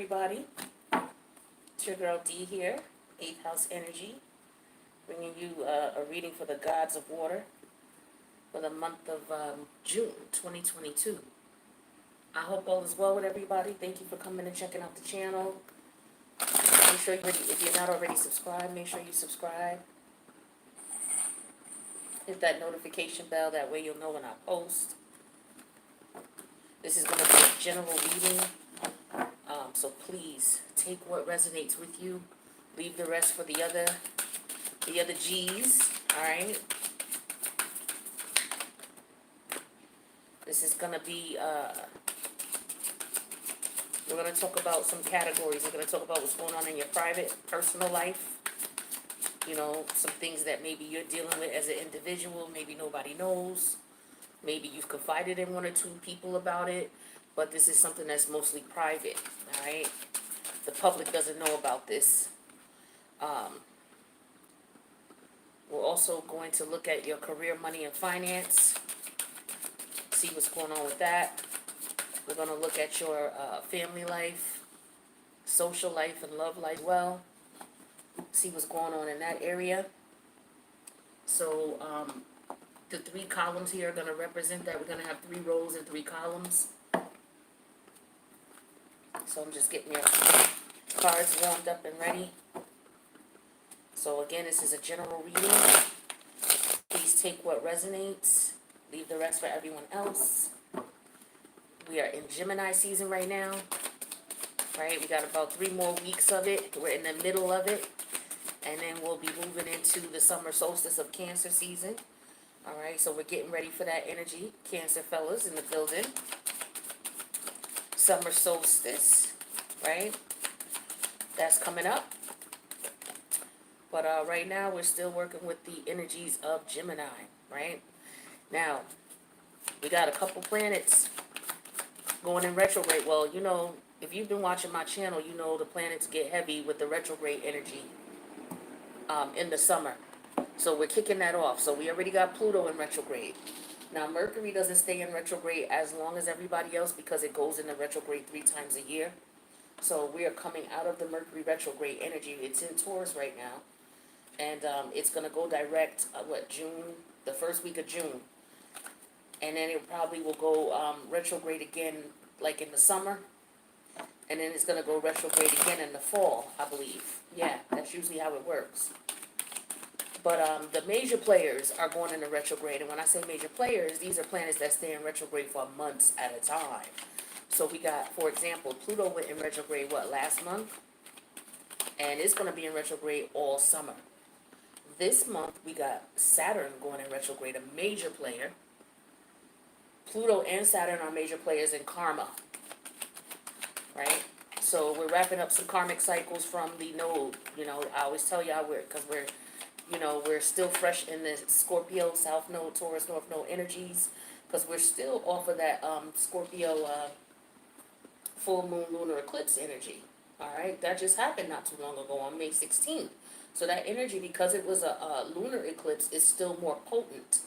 Everybody, it's your girl D here, 8th House Energy, bringing you a reading for the gods of water for the month of June 2022. I hope all is well with everybody. Thank you for coming and checking out the channel. Make sure if you're not already subscribed, make sure you subscribe. Hit that notification bell, that way you'll know when I post. This is going to be a general reading. So please take what resonates with you. Leave the rest for the other G's. All right. This is gonna be. We're gonna talk about some categories. We're gonna talk about what's going on in your private, personal life. You know, some things that maybe you're dealing with as an individual. Maybe nobody knows. Maybe you've confided in one or two people about it. But this is something that's mostly private, all right? The public doesn't know about this. We're also going to look at your career, money, and finance, see what's going on with that. We're going to look at your family life, social life, and love life as well, see what's going on in that area. So the three columns here are going to represent that. We're going to have 3 rows and 3 columns. So I'm just getting your cards warmed up and ready. So again, this is a general reading. Please take what resonates. Leave the rest for everyone else. We are in Gemini season right now. Right? We got about 3 more weeks of it. We're in the middle of it. And then we'll be moving into the summer solstice of Cancer season. Alright, so we're getting ready for that energy. Cancer fellas in the building. Summer solstice, right? That's coming up. But right now we're still working with the energies of Gemini, right? Now, we got a couple planets going in retrograde. Well, you know, if you've been watching my channel, you know the planets get heavy with the retrograde energy in the summer. So we're kicking that off. So we already got Pluto in retrograde. Now, Mercury doesn't stay in retrograde as long as everybody else because it goes into retrograde 3 times a year. So we are coming out of the Mercury retrograde energy. It's in Taurus right now. And it's going to go direct, June, the first week of June. And then it probably will go retrograde again, like in the summer. And then it's going to go retrograde again in the fall, I believe. Yeah, that's usually how it works. But the major players are going into retrograde. And when I say major players, these are planets that stay in retrograde for months at a time. So we got, for example, Pluto went in retrograde, last month? And it's going to be in retrograde all summer. This month, we got Saturn going in retrograde, a major player. Pluto and Saturn are major players in karma. Right? So we're wrapping up some karmic cycles from the node. You know, I always tell y'all we're still fresh in the Scorpio, South Node, Taurus, North Node energies, because we're still off of that Scorpio full moon lunar eclipse energy. All right, that just happened not too long ago on May 16th. So that energy, because it was a lunar eclipse, is still more potent,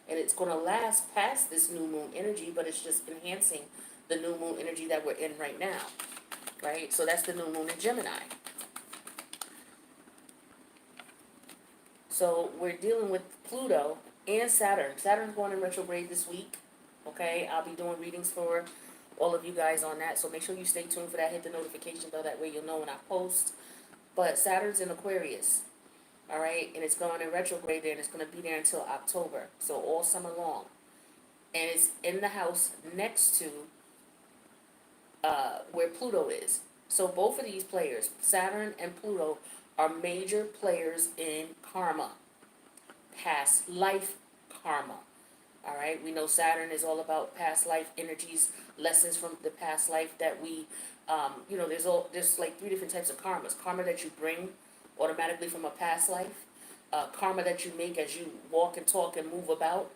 and it's going to last past this new moon energy, but it's just enhancing the new moon energy that we're in right now. Right, so that's the new moon in Gemini. So we're dealing with Pluto and Saturn. Saturn's going in retrograde this week. Okay, I'll be doing readings for all of you guys on that. So make sure you stay tuned for that. Hit the notification bell. That way you'll know when I post. But Saturn's in Aquarius. All right, and it's going in retrograde there, and it's going to be there until October. So all summer long. And it's in the house next to where Pluto is. So both of these players, Saturn and Pluto, are major players in karma, past life karma. All right, we know Saturn is all about past life energies, lessons from the past life that we, there's like 3 different types of karmas. Karma that you bring automatically from a past life, karma that you make as you walk and talk and move about,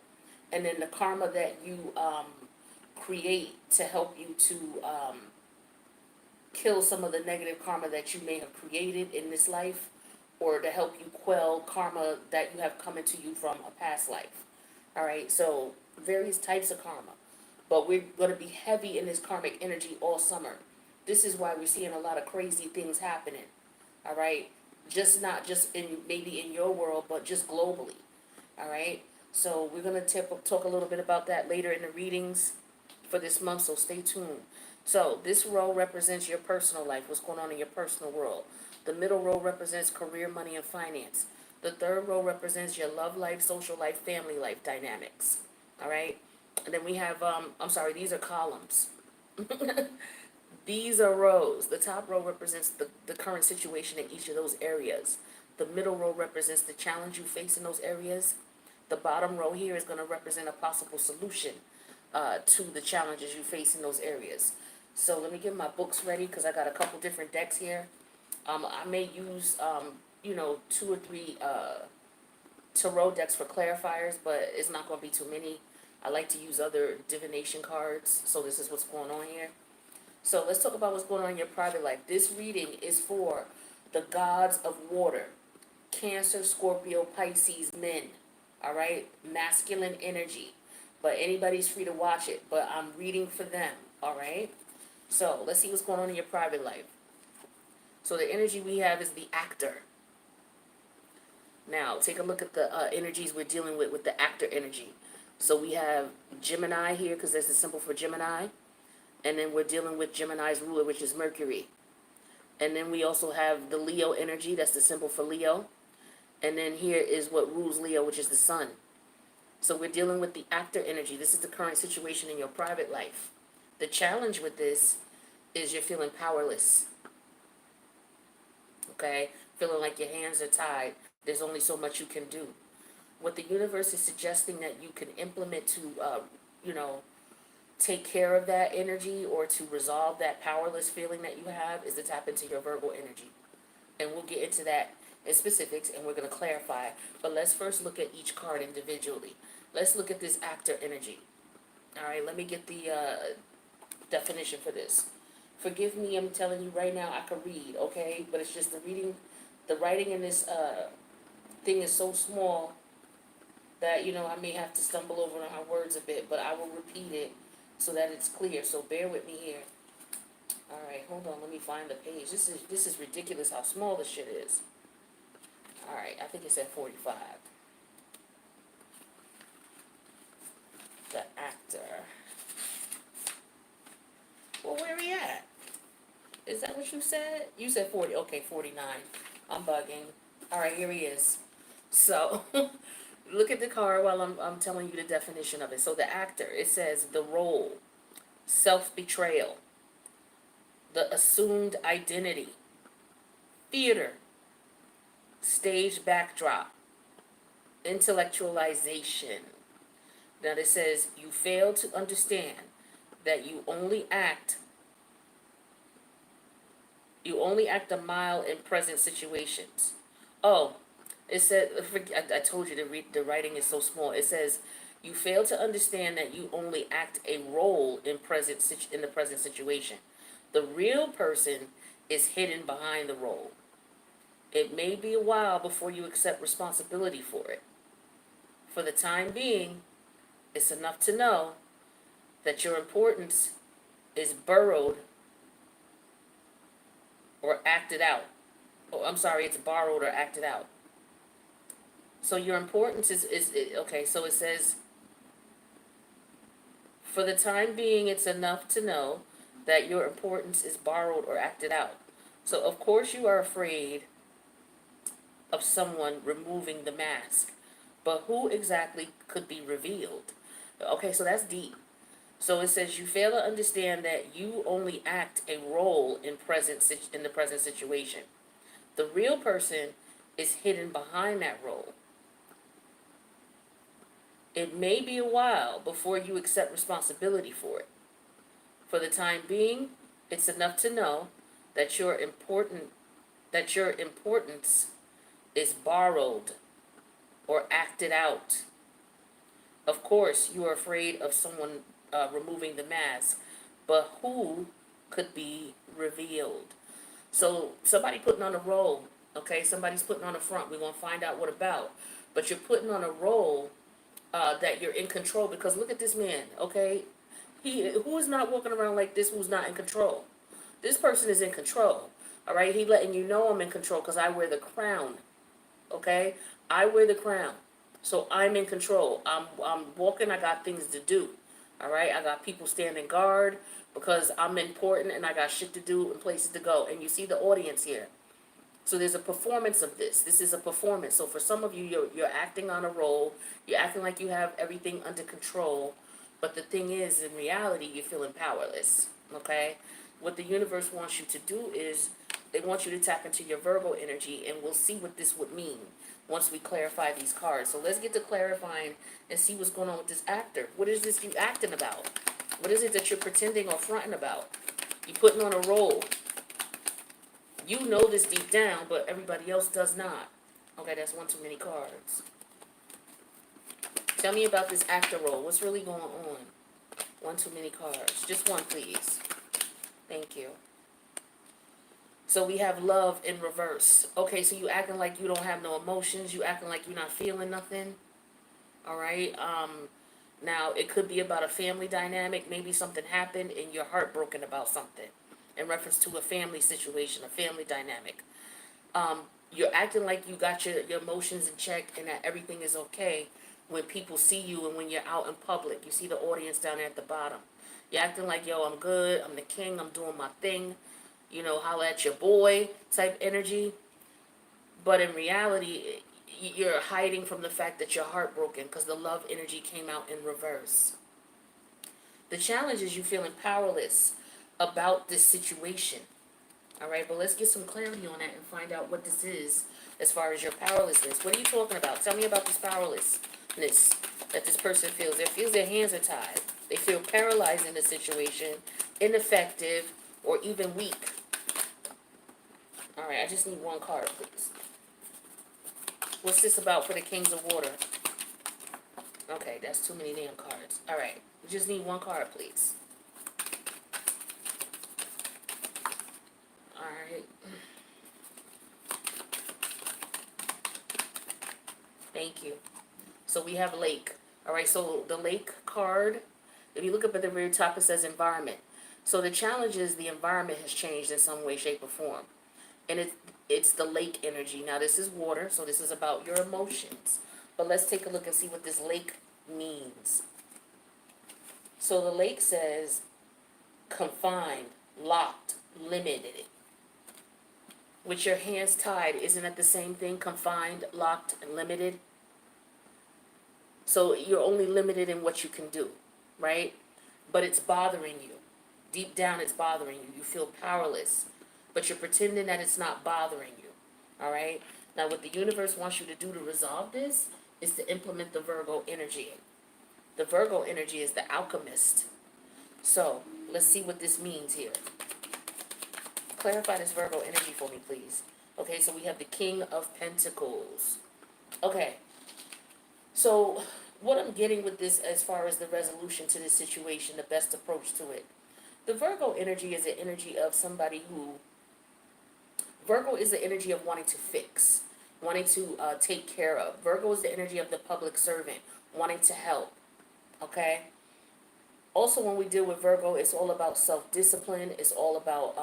and then the karma that you create to help you to kill some of the negative karma that you may have created in this life, or to help you quell karma that you have come into you from a past life. All right, so various types of karma. But we're going to be heavy in this karmic energy all summer. This is why we're seeing a lot of crazy things happening. All right, not just in maybe in your world, but just globally. All right. So we're gonna talk a little bit about that later in the readings for this month. So stay tuned. So this row represents your personal life. What's going on in your personal world? The middle row represents career, money, and finance. The third row represents your love life, social life, family life dynamics. All right. And then we have I'm sorry, these are columns. These are rows. The top row represents the current situation in each of those areas. The middle row represents the challenge you face in those areas. The bottom row here is going to represent a possible solution to the challenges you face in those areas. So let me get my books ready because I got a couple different decks here. I may use, 2 or 3 tarot decks for clarifiers, but it's not going to be too many. I like to use other divination cards, so this is what's going on here. So let's talk about what's going on in your private life. This reading is for the gods of water, Cancer, Scorpio, Pisces, men. All right, masculine energy. But anybody's free to watch it. But I'm reading for them. All right. So let's see what's going on in your private life. So the energy we have is the actor. Now take a look at the energies we're dealing with the actor energy. So we have Gemini here because there's a symbol for Gemini. And then we're dealing with Gemini's ruler, which is Mercury. And then we also have the Leo energy, that's the symbol for Leo. And then here is what rules Leo, which is the sun. So we're dealing with the actor energy. This is the current situation in your private life. The challenge with this is you're feeling powerless. Okay? Feeling like your hands are tied. There's only so much you can do. What the universe is suggesting that you can implement to, take care of that energy or to resolve that powerless feeling that you have is to tap into your Virgo energy. And we'll get into that in specifics and we're going to clarify. But let's first look at each card individually. Let's look at this actor energy. All right, let me get the definition for this. Forgive me, I'm telling you right now, I could read, okay? But it's just the writing in this thing is so small that, I may have to stumble over my words a bit, but I will repeat it so that it's clear. So bear with me here. All right, hold on. Let me find the page. This is ridiculous how small this shit is. All right, I think it's at 45. The actor. Well, where are we at? Is that what you said? You said 40. Okay, 49. I'm bugging. All right, here he is. So, look at the card while I'm telling you the definition of it. So the actor, it says the role, self-betrayal, the assumed identity, theater, stage backdrop, intellectualization. Now it says you fail to understand that you only act a mile in present situations. Oh, it said, I told you the writing is so small. It says you fail to understand that you only act a role in the present situation. The real person is hidden behind the role. It may be a while before you accept responsibility for it. For the time being, it's enough to know that your importance is borrowed or acted out. Oh, I'm sorry, it's borrowed or acted out. So your importance is okay, so it says, for the time being, it's enough to know that your importance is borrowed or acted out. So of course you are afraid of someone removing the mask, but who exactly could be revealed? Okay, so that's deep. So it says you fail to understand that you only act a role in the present situation. The real person is hidden behind that role. It may be a while before you accept responsibility for it. For the time being, it's enough to know that your importance is borrowed or acted out. Of course, you are afraid of someone removing the mask, but who could be revealed? So somebody putting on a role, okay? Somebody's putting on a front. We're gonna find out what about. But you're putting on a role that you're in control, because look at this man, okay? Who is not walking around like this, who's not in control? This person is in control. All right, he letting you know I'm in control because I wear the crown. Okay, I wear the crown, so I'm in control. I'm walking. I got things to do. All right, I got people standing guard because I'm important and I got shit to do and places to go. And you see the audience here. So there's a performance of this. This is a performance. So for some of you, you're acting on a role. You're acting like you have everything under control. But the thing is, in reality, you're feeling powerless. Okay? What the universe wants you to do is they want you to tap into your Virgo energy, and we'll see what this would mean once we clarify these cards. So let's get to clarifying and see what's going on with this actor. What is this you acting about? What is it that you're pretending or fronting about? You're putting on a role. You know this deep down, but everybody else does not. Okay, that's one too many cards. Tell me about this actor role. What's really going on? One too many cards. Just one, please. Thank you. So we have love in reverse. Okay, so you acting like you don't have no emotions. You acting like you're not feeling nothing. All right. Now it could be about a family dynamic. Maybe something happened and you're heartbroken about something in reference to a family situation, a family dynamic. You're acting like you got your emotions in check and that everything is okay when people see you and when you're out in public. You see the audience down there at the bottom. You're acting like, yo, I'm good, I'm the king, I'm doing my thing, you know, holla at your boy type energy. But in reality, you're hiding from the fact that you're heartbroken because the love energy came out in reverse. The challenge is you feeling powerless about this situation. All right, but let's get some clarity on that and find out what this is as far as your powerlessness. What are you talking about? Tell me about this powerlessness that this person feels. They feel their hands are tied. They feel paralyzed in the situation, ineffective, or even weak. All right, I just need one card, please. What's this about for the Kings of Water? Okay, that's too many damn cards. All right, we just need one card, please. All right. Thank you. So we have lake. All right, so the lake card, if you look up at the very top, it says environment. So the challenge is the environment has changed in some way, shape, or form. And it's the lake energy. Now this is water, so this is about your emotions. But let's take a look and see what this lake means. So the lake says confined, locked, limited. With your hands tied, isn't that the same thing? Confined, locked, and limited. So you're only limited in what you can do, right? But it's bothering you. Deep down, it's bothering you. You feel powerless, but you're pretending that it's not bothering you, all right? Now, what the universe wants you to do to resolve this is to implement the Virgo energy. The Virgo energy is the alchemist. So let's see what this means here. Clarify this Virgo energy for me, please. Okay, so we have the King of Pentacles. Okay, so what I'm getting with this as far as the resolution to this situation, the best approach to it. The Virgo energy is the energy of somebody who, Virgo is the energy of wanting to fix, wanting to take care of. Virgo is the energy of the public servant, wanting to help, okay? Also, when we deal with Virgo, it's all about self-discipline. It's all about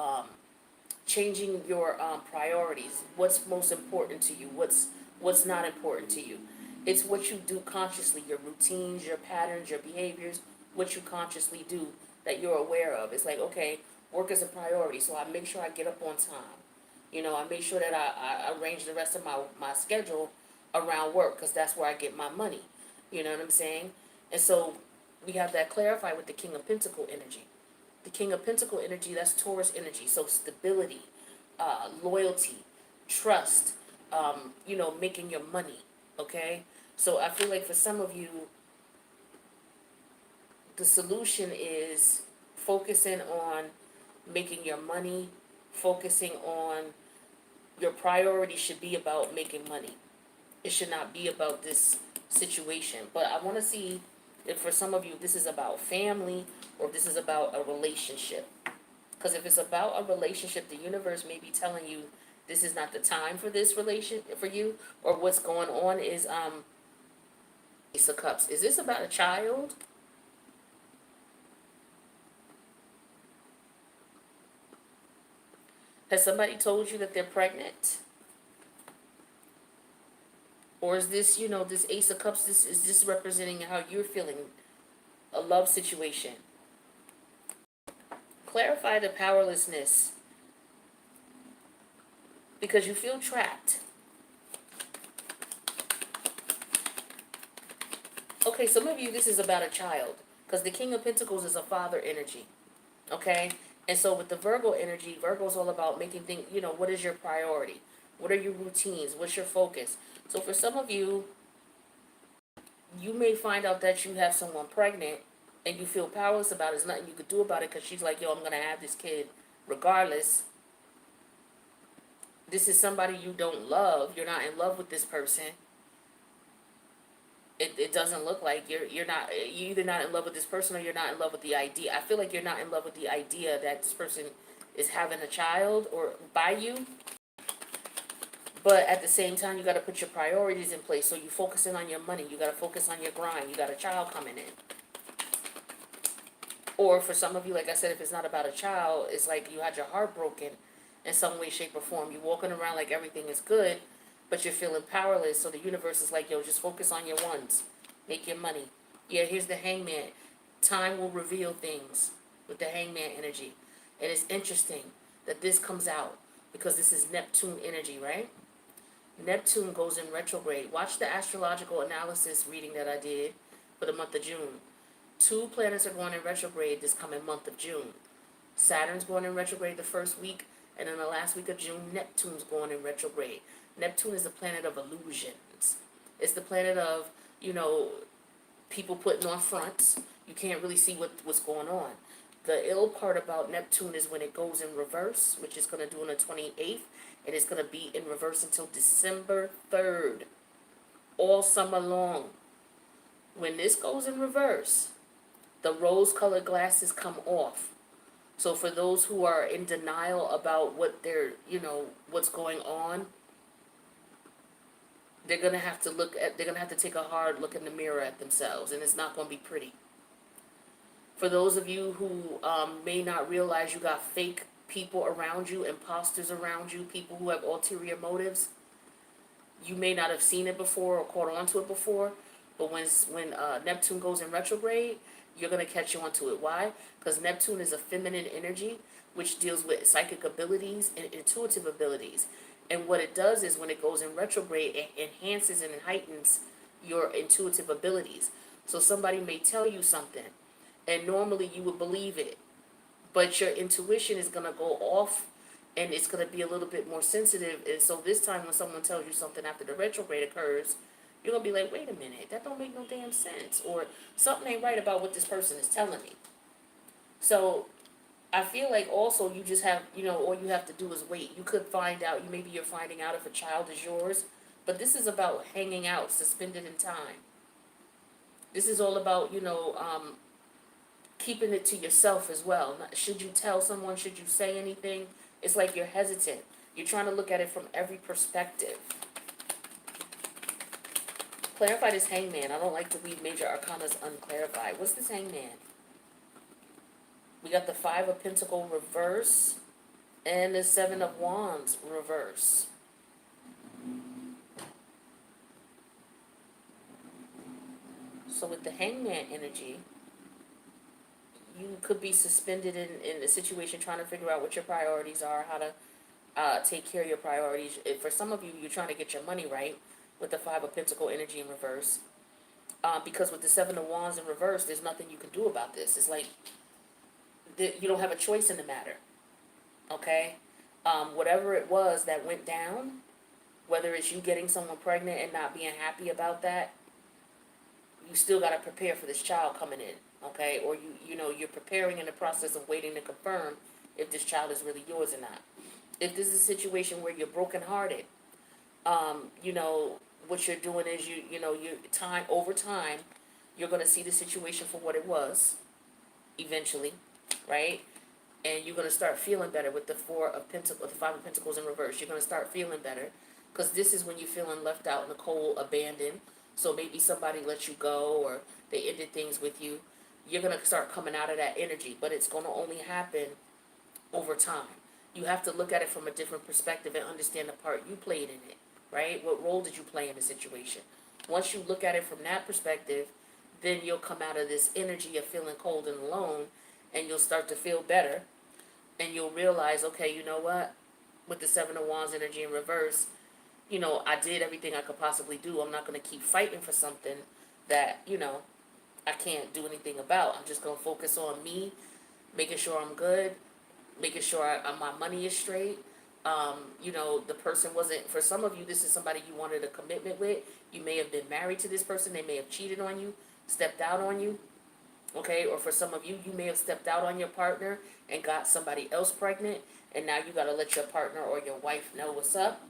changing your priorities. What's most important to you? What's not important to you? It's what you do consciously, your routines, your patterns, your behaviors, what you consciously do that you're aware of. It's like, okay, work is a priority, so I make sure I get up on time. You know, I make sure that I arrange the rest of my schedule around work because that's where I get my money. You know what I'm saying? And so we have that clarified with the King of Pentacle energy. The King of Pentacle energy, that's Taurus energy. So stability, loyalty, trust, you know, making your money, okay? So I feel like for some of you, the solution is focusing on making your money, focusing on your priority should be about making money. It should not be about this situation. But I want to see if for some of you this is about family or if this is about a relationship. Because if it's about a relationship, the universe may be telling you this is not the time for this relation for you, or what's going on is Ace of Cups. Is this about a child? Has somebody told you that they're pregnant? Or is this, this Ace of Cups, is this representing how you're feeling? A love situation. Clarify the powerlessness. Because you feel trapped. Okay, some of you, this is about a child. Because the King of Pentacles is a father energy. Okay? And so with the Virgo energy, Virgo's all about making things, what is your priority? What are your routines? What's your focus? So for some of you, you may find out that you have someone pregnant and you feel powerless about it. There's nothing you could do about it because she's like, yo, I'm going to have this kid regardless. This is somebody you don't love. You're not in love with this person. It doesn't look like you're either not in love with this person or you're not in love with the idea. I feel like you're not in love with the idea that this person is having a child or by you. But at the same time, you got to put your priorities in place. So you focusing on your money. You got to focus on your grind. You got a child coming in. Or for some of you, like I said, if it's not about a child, it's like you had your heart broken in some way, shape, or form. You're walking around like everything is good, but you're feeling powerless. So the universe is like, yo, just focus on your ones. Make your money. Yeah, here's the Hangman. Time will reveal things with the Hangman energy. And it's interesting that this comes out because this is Neptune energy, right? Neptune goes in retrograde. Watch the astrological analysis reading that I did for the month of June. 2 planets are going in retrograde this coming month of June. Saturn's going in retrograde the first week, and in the last week of June, Neptune's going in retrograde. Neptune is the planet of illusions. It's the planet of, people putting on fronts. You can't really see what's going on. The ill part about Neptune is when it goes in reverse, which is going to do on the 28th. It is going to be in reverse until December 3rd, all summer long. When this goes in reverse, the rose-colored glasses come off. So for those who are in denial about what what's going on, they're going to have to take a hard look in the mirror at themselves, and it's not going to be pretty. For those of you who may not realize you got fake people around you, imposters around you, people who have ulterior motives, you may not have seen it before or caught on to it before, but when Neptune goes in retrograde, you're going to catch on to it. Why? Because Neptune is a feminine energy, which deals with psychic abilities and intuitive abilities. And what it does is when it goes in retrograde, it enhances and heightens your intuitive abilities. So somebody may tell you something, and normally you would believe it, but your intuition is going to go off, and it's going to be a little bit more sensitive. And so this time when someone tells you something after the retrograde occurs, you're going to be like, wait a minute, that don't make no damn sense. Or something ain't right about what this person is telling me. So I feel like also you just have, all you have to do is wait. You could find out, maybe you're finding out if a child is yours. But this is about hanging out, suspended in time. This is all about, keeping it to yourself as well. Should you tell someone? Should you say anything? It's like you're hesitant. You're trying to look at it from every perspective. Clarify this Hangman. I don't like to read major arcanas unclarified. What's this Hangman? We got the 5 of Pentacles reverse and the 7 of Wands reverse. So with the Hangman energy, you could be suspended in a situation trying to figure out what your priorities are, how to take care of your priorities. For some of you, you're trying to get your money right with the 5 of Pentacles energy in reverse. Because with the 7 of Wands in reverse, there's nothing you can do about this. It's like you don't have a choice in the matter. Okay? Whatever it was that went down, whether it's you getting someone pregnant and not being happy about that, you still got to prepare for this child coming in. Okay? Or you're preparing in the process of waiting to confirm if this child is really yours or not. If this is a situation where you're brokenhearted, what you're doing is over time, you're going to see the situation for what it was, eventually, right? And you're going to start feeling better with the 4 of Pentacles, the 5 of Pentacles in reverse. You're going to start feeling better because this is when you're feeling left out in the cold, abandoned. So maybe somebody let you go or they ended things with you. You're going to start coming out of that energy, but it's going to only happen over time. You have to look at it from a different perspective and understand the part you played in it, right? What role did you play in the situation? Once you look at it from that perspective, then you'll come out of this energy of feeling cold and alone, and you'll start to feel better, and you'll realize, okay, you know what? With the Seven of Wands energy in reverse, I did everything I could possibly do. I'm not going to keep fighting for something that, I can't do anything about. I'm just going to focus on me, making sure I'm good, making sure my money is straight. The person wasn't, for some of you, this is somebody you wanted a commitment with. You may have been married to this person. They may have cheated on you, stepped out on you. Okay, or for some of you, you may have stepped out on your partner and got somebody else pregnant, and now you got to let your partner or your wife know what's up.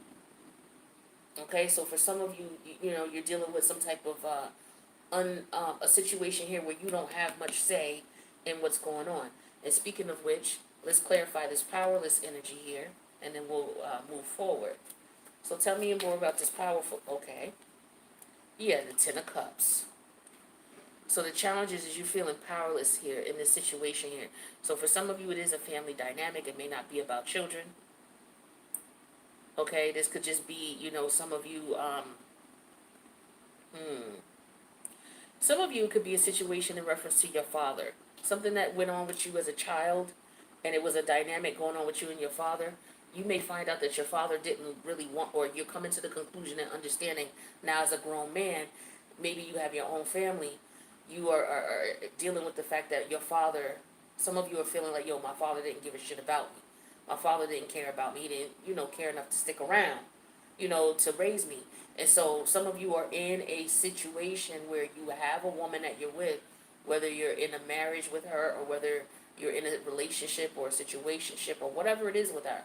Okay, so for some of you, you're dealing with some type of a situation here where you don't have much say in what's going on. And speaking of which, let's clarify this powerless energy here, and then we'll move forward. So tell me more about this powerful. Okay, yeah, the Ten of Cups. So the challenge is you feeling powerless here in this situation here. So for some of you, it is a family dynamic. It may not be about children. Okay, this could just be, some of you, some of you, it could be a situation in reference to your father. Something that went on with you as a child, and it was a dynamic going on with you and your father. You may find out that your father didn't really want, or you're coming to the conclusion and understanding now as a grown man, maybe you have your own family. You are dealing with the fact that your father, some of you are feeling like, my father didn't give a shit about me. My father didn't care about me. He didn't, care enough to stick around, to raise me. And so some of you are in a situation where you have a woman that you're with, whether you're in a marriage with her or whether you're in a relationship or a situationship or whatever it is with her.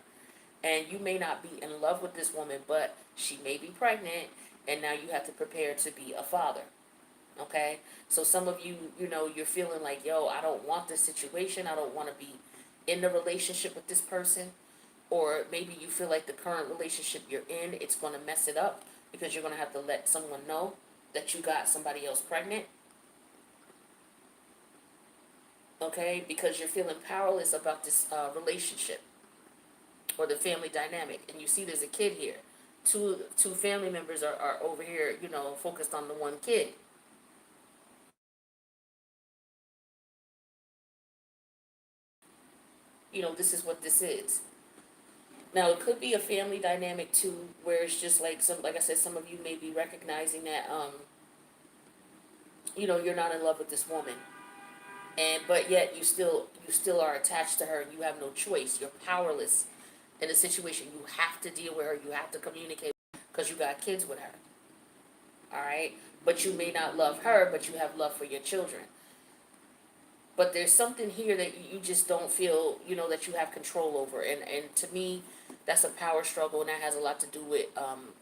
And you may not be in love with this woman, but she may be pregnant, and now you have to prepare to be a father. Okay? So some of you, you're feeling like, I don't want this situation. I don't want to be in the relationship with this person. Or maybe you feel like the current relationship you're in, it's going to mess it up because you're going to have to let someone know that you got somebody else pregnant. Okay? Because you're feeling powerless about this relationship or the family dynamic. And you see there's a kid here. Two family members are over here, focused on the one kid. This is what this is. Now, it could be a family dynamic too, where it's just like like I said, some of you may be recognizing that, you're not in love with this woman, but yet you still are attached to her, and you have no choice. You're powerless in a situation. You have to deal with her. You have to communicate because you got kids with her. All right, but you may not love her, but you have love for your children. But there's something here that you just don't feel, that you have control over. And to me, that's a power struggle, and that has a lot to do with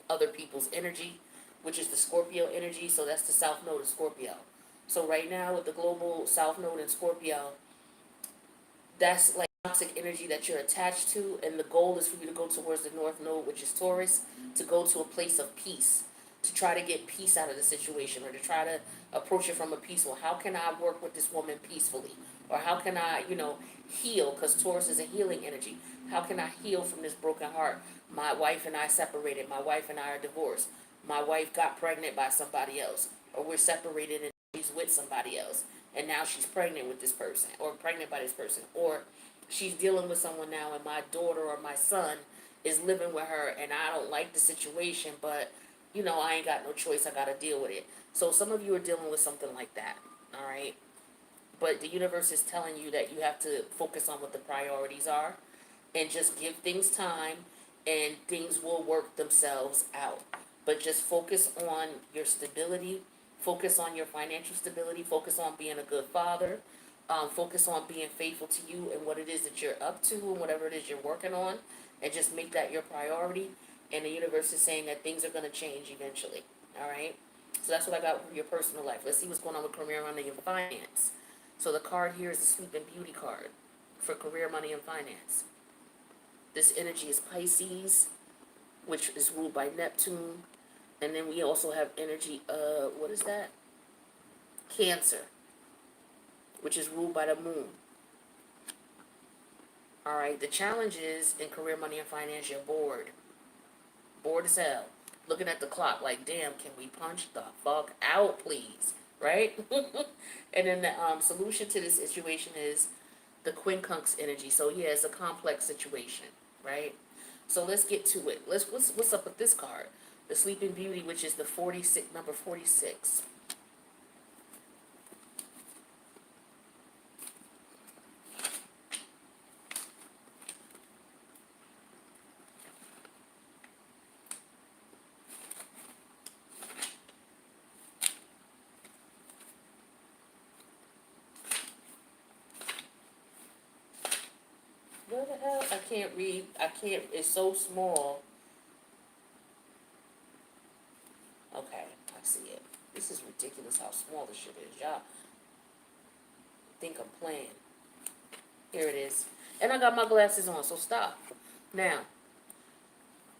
other people's energy, which is the Scorpio energy. So that's the South Node of Scorpio. So right now with the global South Node in Scorpio, that's like toxic energy that you're attached to, and the goal is for you to go towards the North Node, which is Taurus, to go to a place of peace, to try to get peace out of the situation, or to try to approach it from a peaceful. How can I work with this woman peacefully? Or how can I, heal? Because Taurus is a healing energy. How can I heal from this broken heart? My wife and I separated. My wife and I are divorced. My wife got pregnant by somebody else. Or we're separated and she's with somebody else. And now she's pregnant with this person. Or pregnant by this person. Or she's dealing with someone now, and my daughter or my son is living with her, and I don't like the situation, but I ain't got no choice. I got to deal with it. So some of you are dealing with something like that, all right? But the universe is telling you that you have to focus on what the priorities are and just give things time, and things will work themselves out. But just focus on your stability, focus on your financial stability, focus on being a good father, focus on being faithful to you and what it is that you're up to and whatever it is you're working on, and just make that your priority. And the universe is saying that things are going to change eventually. All right? So that's what I got for your personal life. Let's see what's going on with career, money, and finance. So the card here is the Sleep and Beauty card for career, money, and finance. This energy is Pisces, which is ruled by Neptune. And then we also have energy, what is that? Cancer, which is ruled by the moon. All right. The challenge is in career, money, and finance, you're bored. Bored as hell. Looking at the clock like, damn, can we punch the fuck out, please? Right? And then the solution to this situation is the quincunx energy. So yeah, it's a complex situation, right? So let's get to it. What's up with this card? The Sleeping Beauty, which is the 46 number 46. Where the hell? I can't read. I can't. It's so small. Okay, I see it. This is ridiculous how small this shit is. Y'all think I'm playing. Here it is. And I got my glasses on, so stop. Now,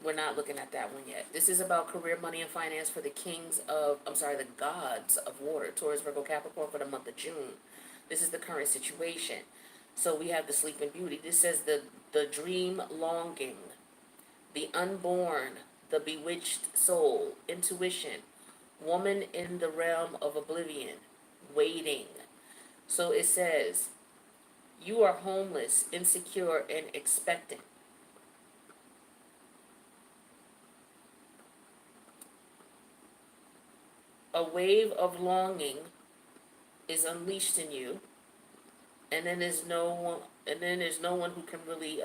we're not looking at that one yet. This is about career, money, and finance for the the gods of water, Taurus, Virgo, Capricorn for the month of June. This is the current situation. So we have the Sleeping Beauty. This says the dream longing, the unborn, the bewitched soul, intuition, woman in the realm of oblivion, waiting. So it says, you are homeless, insecure, and expectant. A wave of longing is unleashed in you, and then there's no one who can really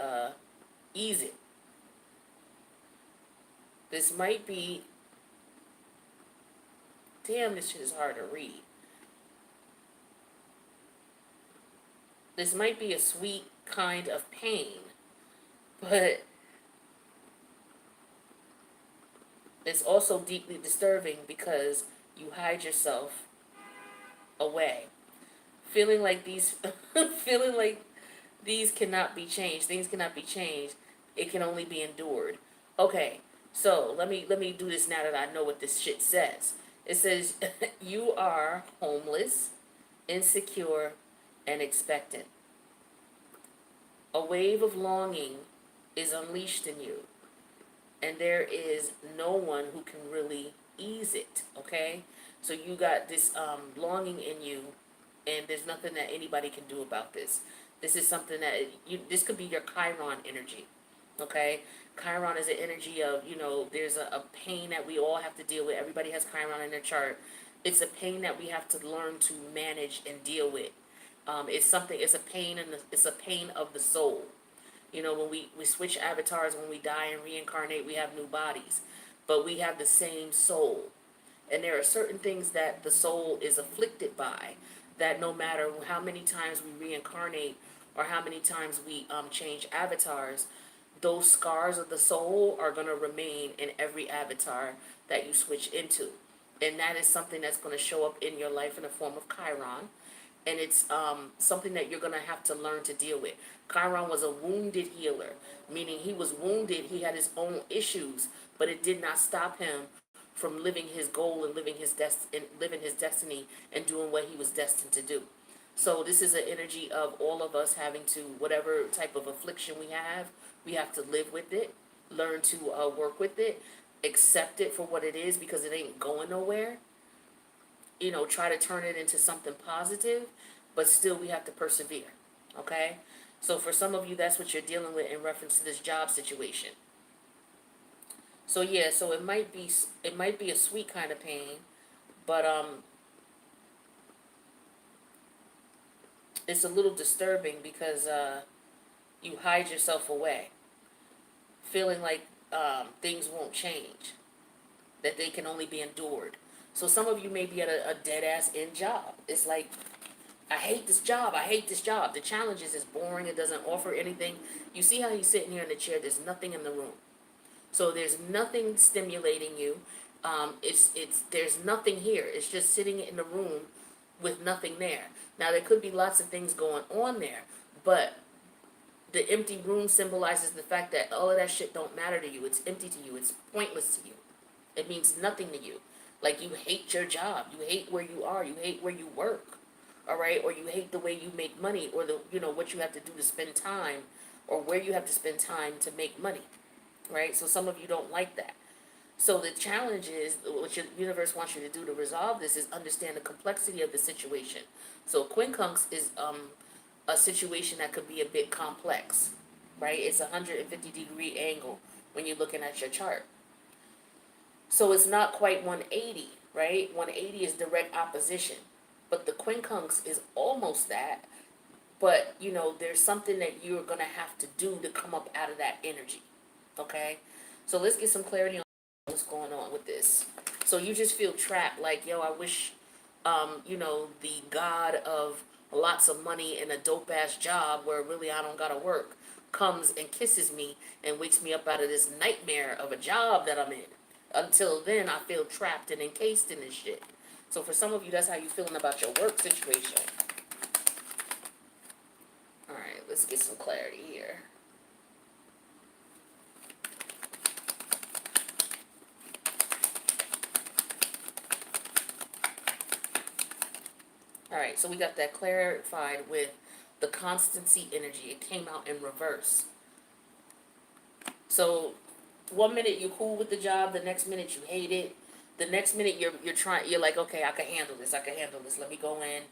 ease it. This might be, damn, this shit is hard to read. This might be a sweet kind of pain, but it's also deeply disturbing because you hide yourself away, feeling like these, feeling like these cannot be changed. Things cannot be changed. It can only be endured. Okay, so let me do this now that I know what this shit says. It says you are homeless, insecure, and expectant. A wave of longing is unleashed in you, and there is no one who can really ease it. Okay, so you got this longing in you, and there's nothing that anybody can do about this. This is something that this could be your Chiron energy. Okay, Chiron is an energy of, there's a pain that we all have to deal with. Everybody has Chiron in their chart. It's a pain that we have to learn to manage and deal with. It's a pain, and it's a pain of the soul. When we switch avatars, when we die and reincarnate, we have new bodies, but we have the same soul. And there are certain things that the soul is afflicted by, that no matter how many times we reincarnate or how many times we change avatars, those scars of the soul are going to remain in every avatar that you switch into. And that is something that's going to show up in your life in the form of Chiron. And it's something that you're going to have to learn to deal with. Chiron was a wounded healer, meaning he was wounded, he had his own issues, but it did not stop him from living his goal and living his destiny and doing what he was destined to do. So this is an energy of all of us having to, whatever type of affliction we have to live with it, learn to work with it, accept it for what it is, because it ain't going nowhere. Try to turn it into something positive, but still we have to persevere. Okay? So for some of you, that's what you're dealing with in reference to this job situation. So yeah, so it might be a sweet kind of pain, but it's a little disturbing because you hide yourself away, feeling like things won't change, that they can only be endured. So some of you may be at a dead ass end job. It's like, I hate this job. I hate this job. The challenge is it's boring. It doesn't offer anything. You see how he's sitting here in the chair? There's nothing in the room. So there's nothing stimulating you. There's nothing here. It's just sitting in the room with nothing there. Now there could be lots of things going on there, but the empty room symbolizes the fact that all of that shit don't matter to you. It's empty to you. It's pointless to you. It means nothing to you. Like, you hate your job. You hate where you are. You hate where you work. All right? Or you hate the way you make money, or what you have to do to spend time or where you have to spend time to make money, right? So some of you don't like that. So the challenge is, what your universe wants you to do to resolve this is understand the complexity of the situation. So quincunx is a situation that could be a bit complex, right? It's a 150-degree angle when you're looking at your chart. So it's not quite 180, right? 180 is direct opposition. But the quincunx is almost that. But, you know, there's something that you're going to have to do to come up out of that energy. Okay? So let's get some clarity on what's going on with this. So you just feel trapped, like, yo, I wish, you know, the god of lots of money and a dope ass job where really I don't gotta work comes and kisses me and wakes me up out of this nightmare of a job that I'm in. Until then, I feel trapped and encased in this shit. So for some of you, that's how you're feeling about your work situation. All right, let's get some clarity here. All right, so we got that clarified with the constancy energy. It came out in reverse. So 1 minute you're cool with the job, the next minute you hate it. The next minute you're like, okay, I can handle this. Let me go in.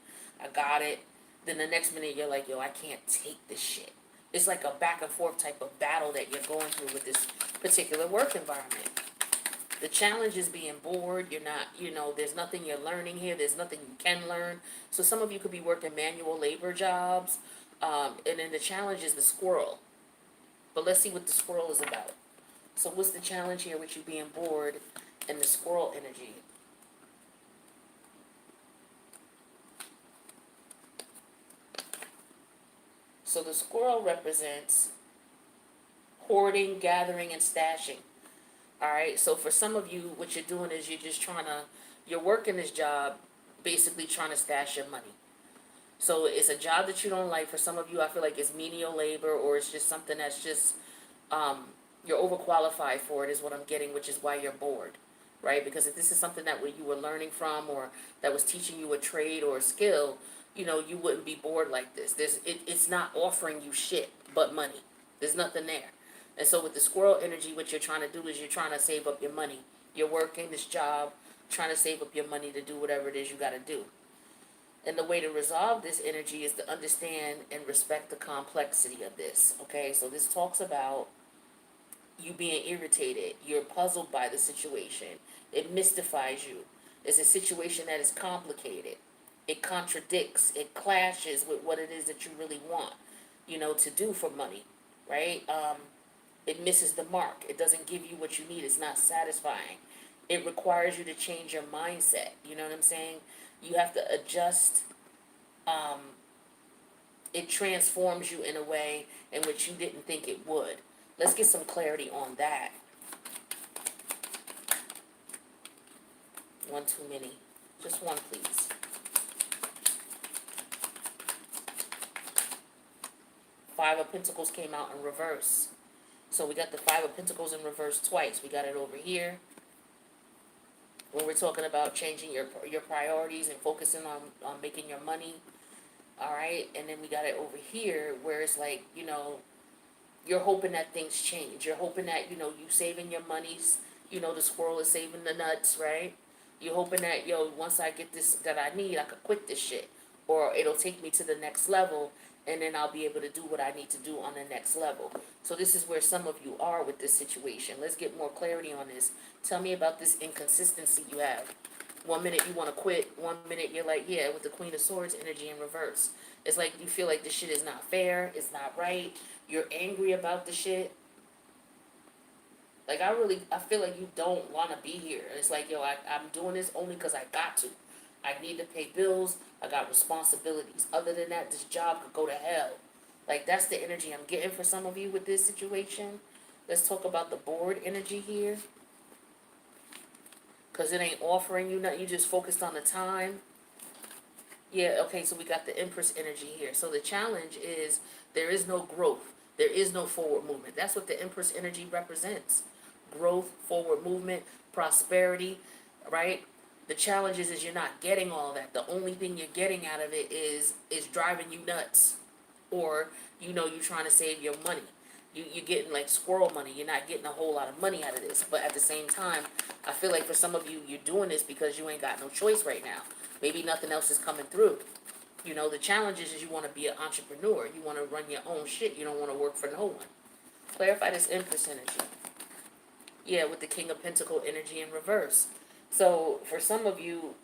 I got it. Then the next minute you're like, yo, I can't take this shit. It's like a back and forth type of battle that you're going through with this particular work environment. The challenge is being bored. You're not, you know, there's nothing you're learning here. There's nothing you can learn. So some of you could be working manual labor jobs. And then the challenge is the squirrel. But let's see what the squirrel is about. So what's the challenge here with you being bored and the squirrel energy? So the squirrel represents hoarding, gathering, and stashing. All right, so for some of you, what you're doing is you're working this job, basically trying to stash your money. So it's a job that you don't like. For some of you, I feel like it's menial labor, or it's just something that's just, you're overqualified for it, is what I'm getting, which is why you're bored, right? Because if this is something that you were learning from, or that was teaching you a trade or a skill, you know, you wouldn't be bored like this. It's not offering you shit but money. There's nothing there. And so with the squirrel energy, what you're trying to do is you're trying to save up your money. You're working this job, trying to save up your money to do whatever it is you got to do. And the way to resolve this energy is to understand and respect the complexity of this. Okay, so this talks about you being irritated. You're puzzled by the situation. It mystifies you. It's a situation that is complicated. It contradicts, it clashes with what it is that you really want, you know, to do for money, right? It misses the mark. It doesn't give you what you need. It's not satisfying. It requires you to change your mindset. You know what I'm saying? You have to adjust. It transforms you in a way in which you didn't think it would. Let's get some clarity on that. One too many. Just one, please. Five of Pentacles came out in reverse. So we got the Five of Pentacles in reverse twice. We got it over here when we're talking about changing your priorities and focusing on making your money. All right, and then we got it over here where it's like, you know, you're hoping that things change. You're hoping that, you know, you saving your monies. You know, the squirrel is saving the nuts, right? You're hoping that, yo, once I get this that I need, I could quit this shit. Or it'll take me to the next level, and then I'll be able to do what I need to do on the next level. So this is where some of you are with this situation. Let's get more clarity on this. Tell me about this inconsistency you have. 1 minute you want to quit, 1 minute you're like, yeah, with the Queen of Swords energy in reverse. It's like you feel like this shit is not fair, it's not right, you're angry about the shit. Like, I feel like you don't want to be here. It's like, yo, I'm doing this only because I got to. I need to pay bills, I got responsibilities. Other than that, this job could go to hell. Like, that's the energy I'm getting for some of you with this situation. Let's talk about the board energy here. Because it ain't offering you nothing. You just focused on the time. Yeah, okay, so we got the Empress energy here. So the challenge is there is no growth. There is no forward movement. That's what the Empress energy represents. Growth, forward movement, prosperity, right? The challenge is you're not getting all that. The only thing you're getting out of it is driving you nuts. Or, you're trying to save your money. You're getting like squirrel money. You're not getting a whole lot of money out of this. But at the same time, I feel like for some of you, you're doing this because you ain't got no choice right now. Maybe nothing else is coming through. The challenge is you want to be an entrepreneur. You want to run your own shit. You don't want to work for no one. Clarify this Empress energy. Yeah, with the King of Pentacle energy in reverse. So for some of you,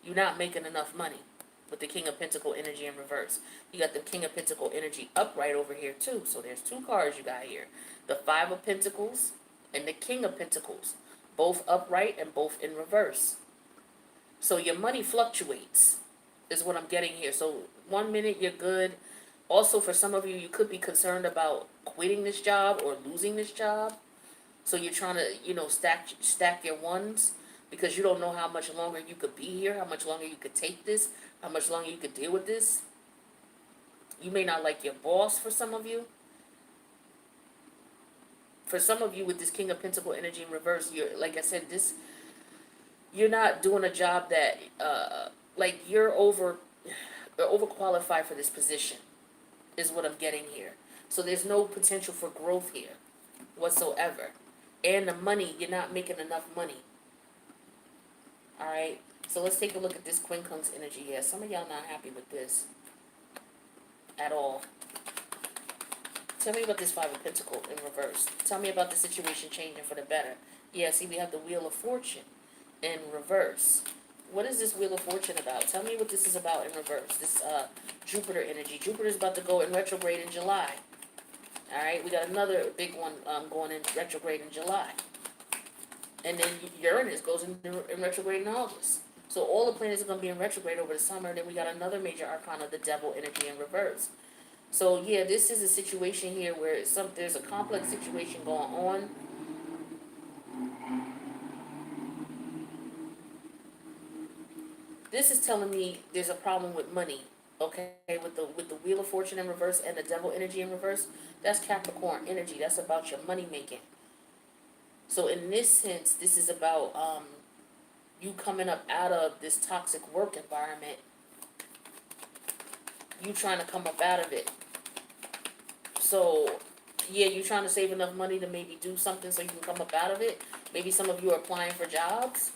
you're not making enough money with the King of Pentacle energy in reverse. You got the King of Pentacle energy upright over here too. So there's two cards you got here. The Five of Pentacles and the King of Pentacles. Both upright and both in reverse. So your money fluctuates, is what I'm getting here. So 1 minute you're good. Also for some of you, you could be concerned about quitting this job or losing this job. So you're trying to, stack your ones because you don't know how much longer you could be here, how much longer you could take this, how much longer you could deal with this. You may not like your boss for some of you. For some of you with this King of Pentacle energy in reverse, like I said, you're not doing a job that, you're overqualified for this position, is what I'm getting here. So there's no potential for growth here whatsoever. And the money, you're not making enough money. Alright, so let's take a look at this Quincunx energy here. Some of y'all not happy with this at all. Tell me about this Five of Pentacles in reverse. Tell me about the situation changing for the better. Yeah, see, we have the Wheel of Fortune in reverse. What is this Wheel of Fortune about? Tell me what this is about in reverse. This Jupiter energy. Jupiter's about to go in retrograde in July. Alright, we got another big one going in retrograde in July. And then Uranus goes in retrograde in August. So all the planets are going to be in retrograde over the summer. Then we got another major arcana, the Devil energy in reverse. So yeah, this is a situation here where there's a complex situation going on. This is telling me there's a problem with money. Okay, with the Wheel of Fortune in reverse and the Devil energy in reverse, that's Capricorn energy. That's about your money making. So in this sense, this is about you coming up out of this toxic work environment. You trying to come up out of it. So yeah, you trying to save enough money to maybe do something so you can come up out of it. Maybe some of you are applying for jobs.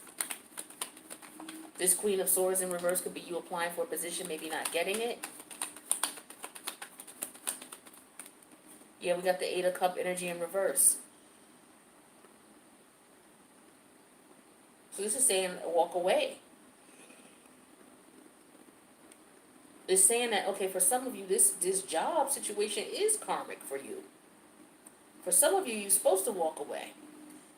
This Queen of Swords in reverse could be you applying for a position, maybe not getting it. Yeah, we got the Eight of Cup energy in reverse. So this is saying walk away. It's saying that, okay, for some of you, this job situation is karmic for you. For some of you, you're supposed to walk away.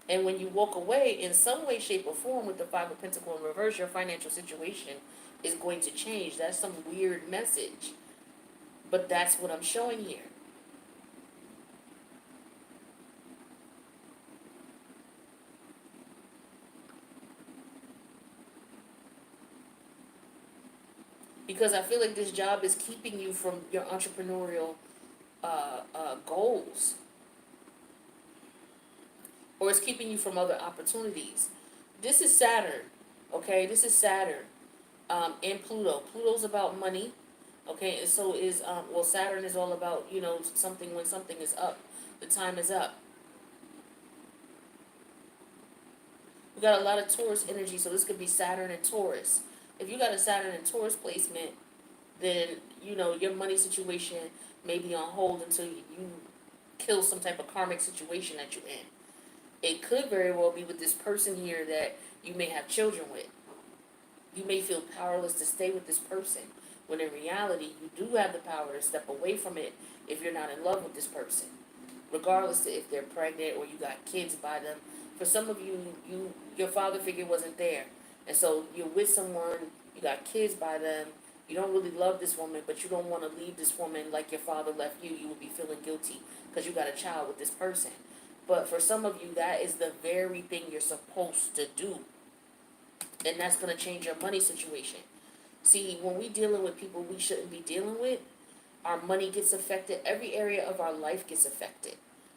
And when you walk away, in some way, shape, or form, with the Five of Pentacles in reverse, your financial situation is going to change. That's some weird message. But that's what I'm showing here. Because I feel like this job is keeping you from your entrepreneurial goals. Or it's keeping you from other opportunities. This is Saturn, okay? This is Saturn and Pluto. Pluto's about money, okay? And so is, Saturn is all about, something when something is up. The time is up. We got a lot of Taurus energy, so this could be Saturn and Taurus. If you got a Saturn and Taurus placement, then, your money situation may be on hold until you kill some type of karmic situation that you're in. It could very well be with this person here that you may have children with. You may feel powerless to stay with this person, when in reality, you do have the power to step away from it if you're not in love with this person. Regardless of if they're pregnant or you got kids by them. For some of you, your father figure wasn't there. And so you're with someone, you got kids by them, you don't really love this woman, but you don't want to leave this woman like your father left you. You would be feeling guilty because you got a child with this person. But for some of you, that is the very thing you're supposed to do. And that's going to change your money situation. See, when we're dealing with people we shouldn't be dealing with, our money gets affected. Every area of our life gets affected.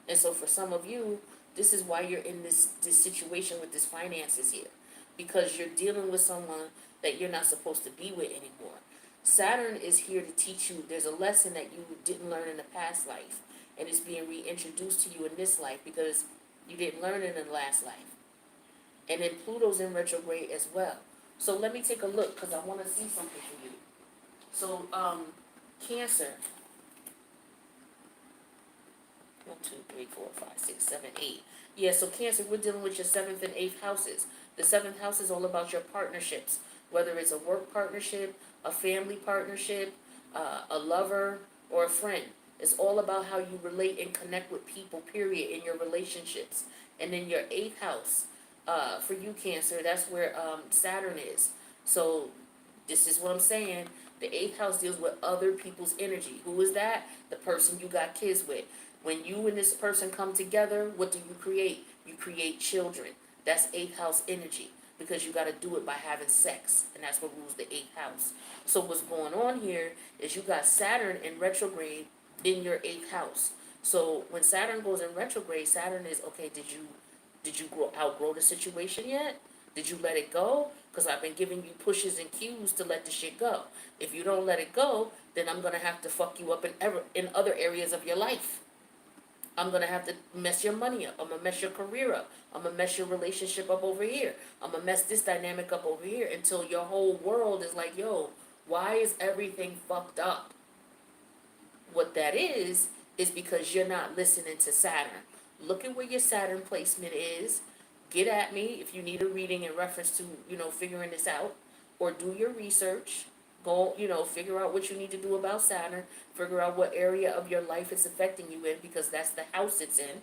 And so for some of you, this is why you're in this situation with this finances here. Because you're dealing with someone that you're not supposed to be with anymore. Saturn is here to teach you there's a lesson that you didn't learn in the past life, and it's being reintroduced to you in this life because you didn't learn it in the last life. And then Pluto's in retrograde as well. So let me take a look because I want to see something for you. So, Cancer. 1, 2, 3, 4, 5, 6, 7, 8. Yeah, so Cancer, we're dealing with your 7th and 8th houses. The 7th house is all about your partnerships, whether it's a work partnership, a family partnership, a lover, or a friend. It's all about how you relate and connect with people, period, in your relationships. And then your 8th house, for you, Cancer, that's where Saturn is. So this is what I'm saying. The 8th house deals with other people's energy. Who is that? The person you got kids with. When you and this person come together, what do you create? You create children. That's 8th house energy because you got to do it by having sex, and that's what rules the 8th house. So what's going on here is you got Saturn in retrograde in your 8th house. So when Saturn goes in retrograde, Saturn is, okay, did you outgrow the situation yet? Did you let it go? Because I've been giving you pushes and cues to let the shit go. If you don't let it go, then I'm going to have to fuck you up in other areas of your life. I'm going to have to mess your money up. I'm going to mess your career up. I'm going to mess your relationship up over here. I'm going to mess this dynamic up over here until your whole world is like, yo, why is everything fucked up? What that is because you're not listening to Saturn. Look at where your Saturn placement is. Get at me if you need a reading in reference to, figuring this out. Or do your research. Go, figure out what you need to do about Saturn. Figure out what area of your life it's affecting you in because that's the house it's in.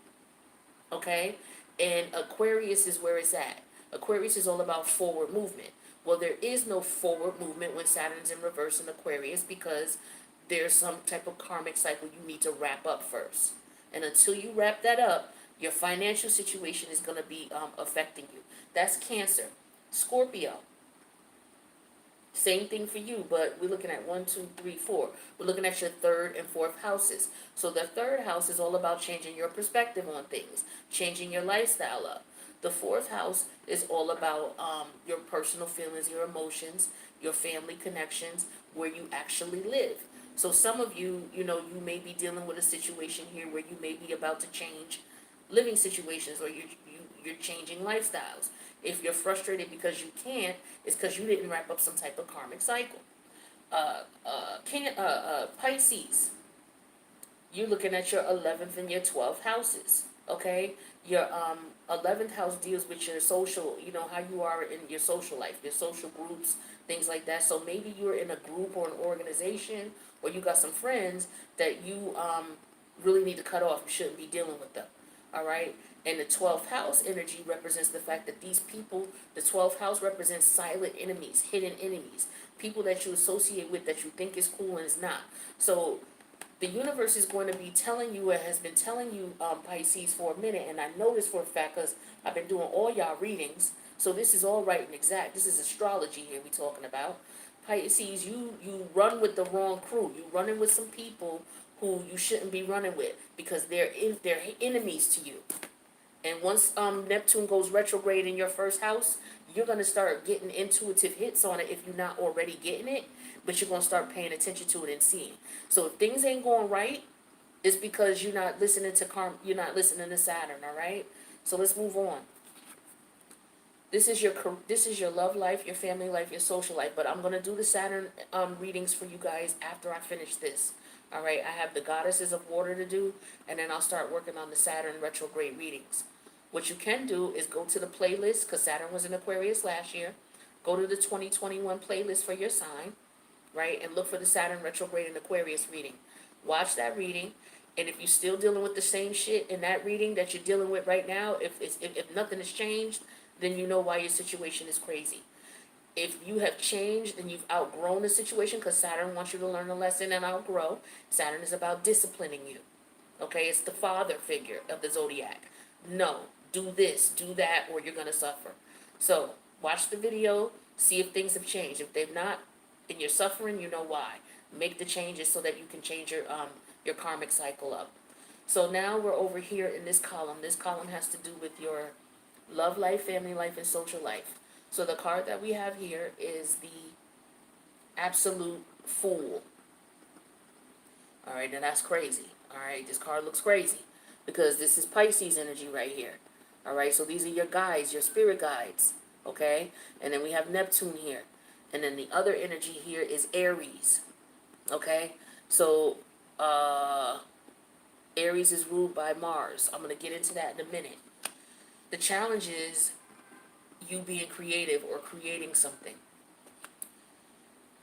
Okay? And Aquarius is where it's at. Aquarius is all about forward movement. Well, there is no forward movement when Saturn's in reverse in Aquarius because there's some type of karmic cycle you need to wrap up first. And until you wrap that up, your financial situation is going to be affecting you. That's Cancer. Scorpio. Same thing for you, but we're looking at 1, 2, 3, 4. We're looking at your 3rd and 4th houses. So the 3rd house is all about changing your perspective on things, changing your lifestyle up. The 4th house is all about your personal feelings, your emotions, your family connections, where you actually live. So some of you, you may be dealing with a situation here where you may be about to change living situations or you're changing lifestyles. If you're frustrated because you can't, it's because you didn't wrap up some type of karmic cycle. Pisces, you're looking at your 11th and your 12th houses, okay? Your 11th house deals with your social, how you are in your social life, your social groups, things like that. So maybe you're in a group or an organization or you got some friends that you really need to cut off. You shouldn't be dealing with them, all right? And the 12th house energy represents the fact that these people, the 12th house represents silent enemies, hidden enemies, people that you associate with that you think is cool and is not. So the universe is going to be telling you, it has been telling you, Pisces, for a minute, and I know this for a fact because I've been doing all y'all readings, so this is all right and exact. This is astrology here we talking about. Pisces, you run with the wrong crew. You running with some people who you shouldn't be running with because they're enemies to you. And once Neptune goes retrograde in your 1st house, you're going to start getting intuitive hits on it if you're not already getting it, but you're going to start paying attention to it and seeing. So if things ain't going right, it's because you're not listening to you're not listening to Saturn, all right? So let's move on. This is your love life, your family life, your social life, but I'm going to do the Saturn readings for you guys after I finish this. All right, I have the goddesses of water to do, and then I'll start working on the Saturn retrograde readings. What you can do is go to the playlist, because Saturn was in Aquarius last year. Go to the 2021 playlist for your sign, right? And look for the Saturn retrograde in Aquarius reading. Watch that reading. And if you're still dealing with the same shit in that reading that you're dealing with right now, if nothing has changed, then you know why your situation is crazy. If you have changed and you've outgrown the situation, because Saturn wants you to learn a lesson and outgrow, Saturn is about disciplining you. Okay, it's the father figure of the zodiac. No, do this, do that, or you're going to suffer. So watch the video, see if things have changed. If they've not, and you're suffering, you know why. Make the changes so that you can change your karmic cycle up. So now we're over here in this column. This column has to do with your love life, family life, and social life. So the card that we have here is the absolute Fool. All right, now that's crazy. All right, this card looks crazy because this is Pisces energy right here. All right, so these are your guides, your spirit guides. Okay, and then we have Neptune here, and then the other energy here is Aries. Okay, so Aries is ruled by Mars. I'm gonna get into that in a minute. The challenge is you being creative or creating something.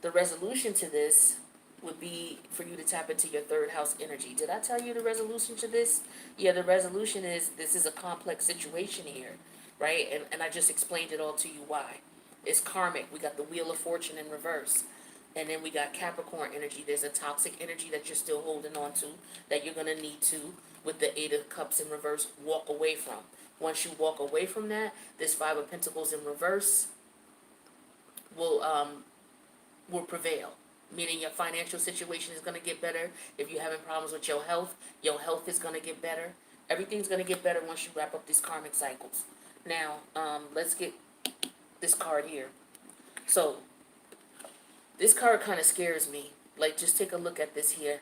The resolution to this would be for you to tap into your third house energy. Did I tell you the resolution to this? Yeah, the resolution is this is a complex situation here, right? And I just explained it all to you why. It's karmic. We got the Wheel of Fortune in reverse. And then we got Capricorn energy. There's a toxic energy that you're still holding on to that you're going to need to, with the Eight of Cups in reverse, walk away from. Once you walk away from that, this Five of Pentacles in reverse will will prevail. Meaning your financial situation is going to get better. If you're having problems with your health is going to get better. Everything's going to get better once you wrap up these karmic cycles. Now, let's get this card here. So, this card kind of scares me. Like, just take a look at this here.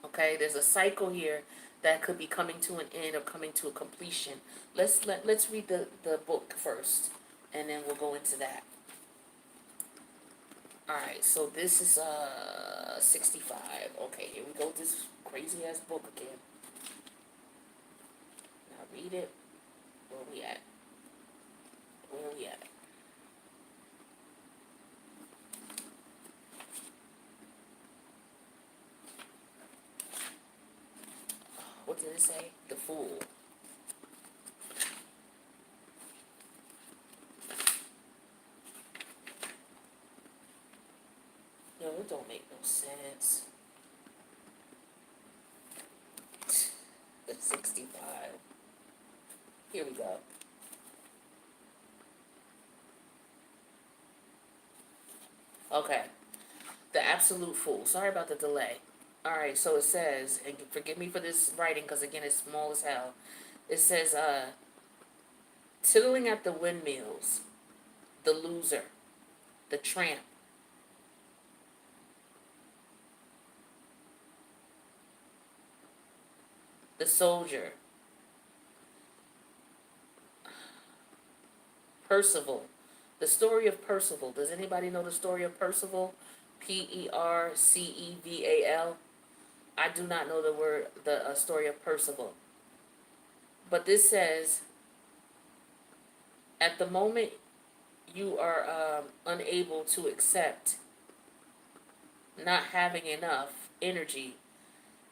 Okay, there's a cycle here that could be coming to an end or coming to a completion. Let's read the book first, and then we'll go into that. Alright, so this is 65. Okay, here we go with this crazy ass book again. Now read it. Where we at? Where we at? What did it say? The Fool. No, it don't make no sense. 65. Here we go. Okay. The Absolute Fool. Sorry about the delay. Alright, so it says, and forgive me for this writing because again it's small as hell. It says, tiddling at the windmills, the loser, the tramp, the soldier, Percival. The story of Percival. Does anybody know the story of Percival? Perceval. I do not know the story of Percival. But this says, at the moment you are unable to accept not having enough energy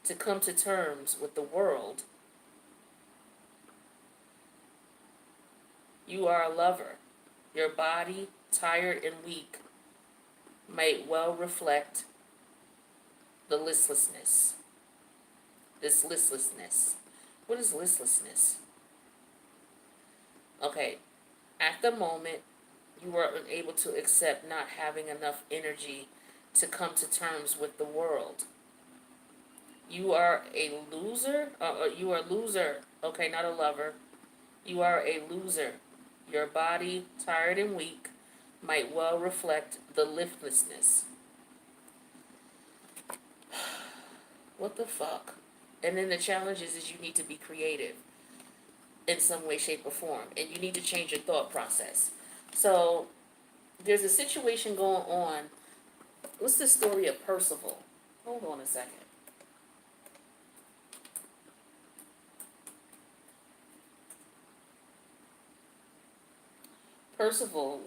to come to terms with the world, you are a lover. Your body, tired and weak, might well reflect the listlessness. This listlessness. What is listlessness? Okay, at the moment, you are unable to accept not having enough energy to come to terms with the world. You are a loser? You are a loser. Okay, not a lover. You are a loser. Your body, tired and weak, might well reflect the listlessness. What the fuck? And then the challenge is you need to be creative in some way, shape, or form. And you need to change your thought process. So, there's a situation going on. What's the story of Percival? Hold on a second. Percival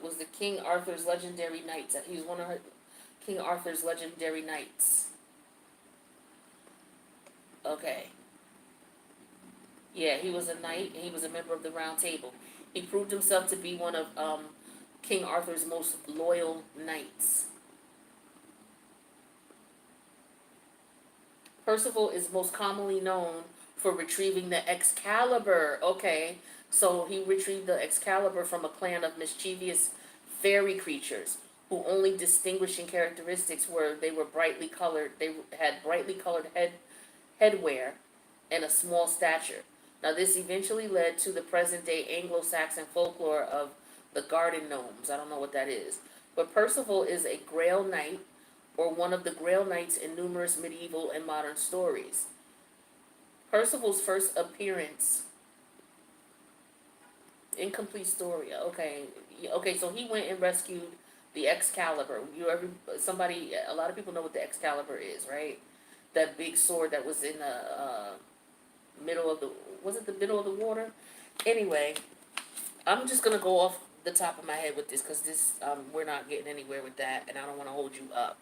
was the King Arthur's legendary knights. He was one of King Arthur's legendary knights. Okay. Yeah, he was a knight and he was a member of the Round Table. He proved himself to be one of King Arthur's most loyal knights. Percival is most commonly known for retrieving the Excalibur. Okay, so he retrieved the Excalibur from a clan of mischievous fairy creatures who only distinguishing characteristics were they were brightly colored. They had brightly colored headwear and a small stature. Now, this eventually led to the present-day Anglo-Saxon folklore of the garden gnomes. I don't know what that is. But Percival is a Grail knight or one of the Grail Knights in numerous medieval and modern stories. Percival's first appearance, incomplete story. Okay, okay. So he went and rescued the Excalibur. Somebody, a lot of people know what the Excalibur is, right? That big sword that was in the middle of the, was it the middle of the water? Anyway, I'm just gonna go off the top of my head with this because this we're not getting anywhere with that, and I don't want to hold you up.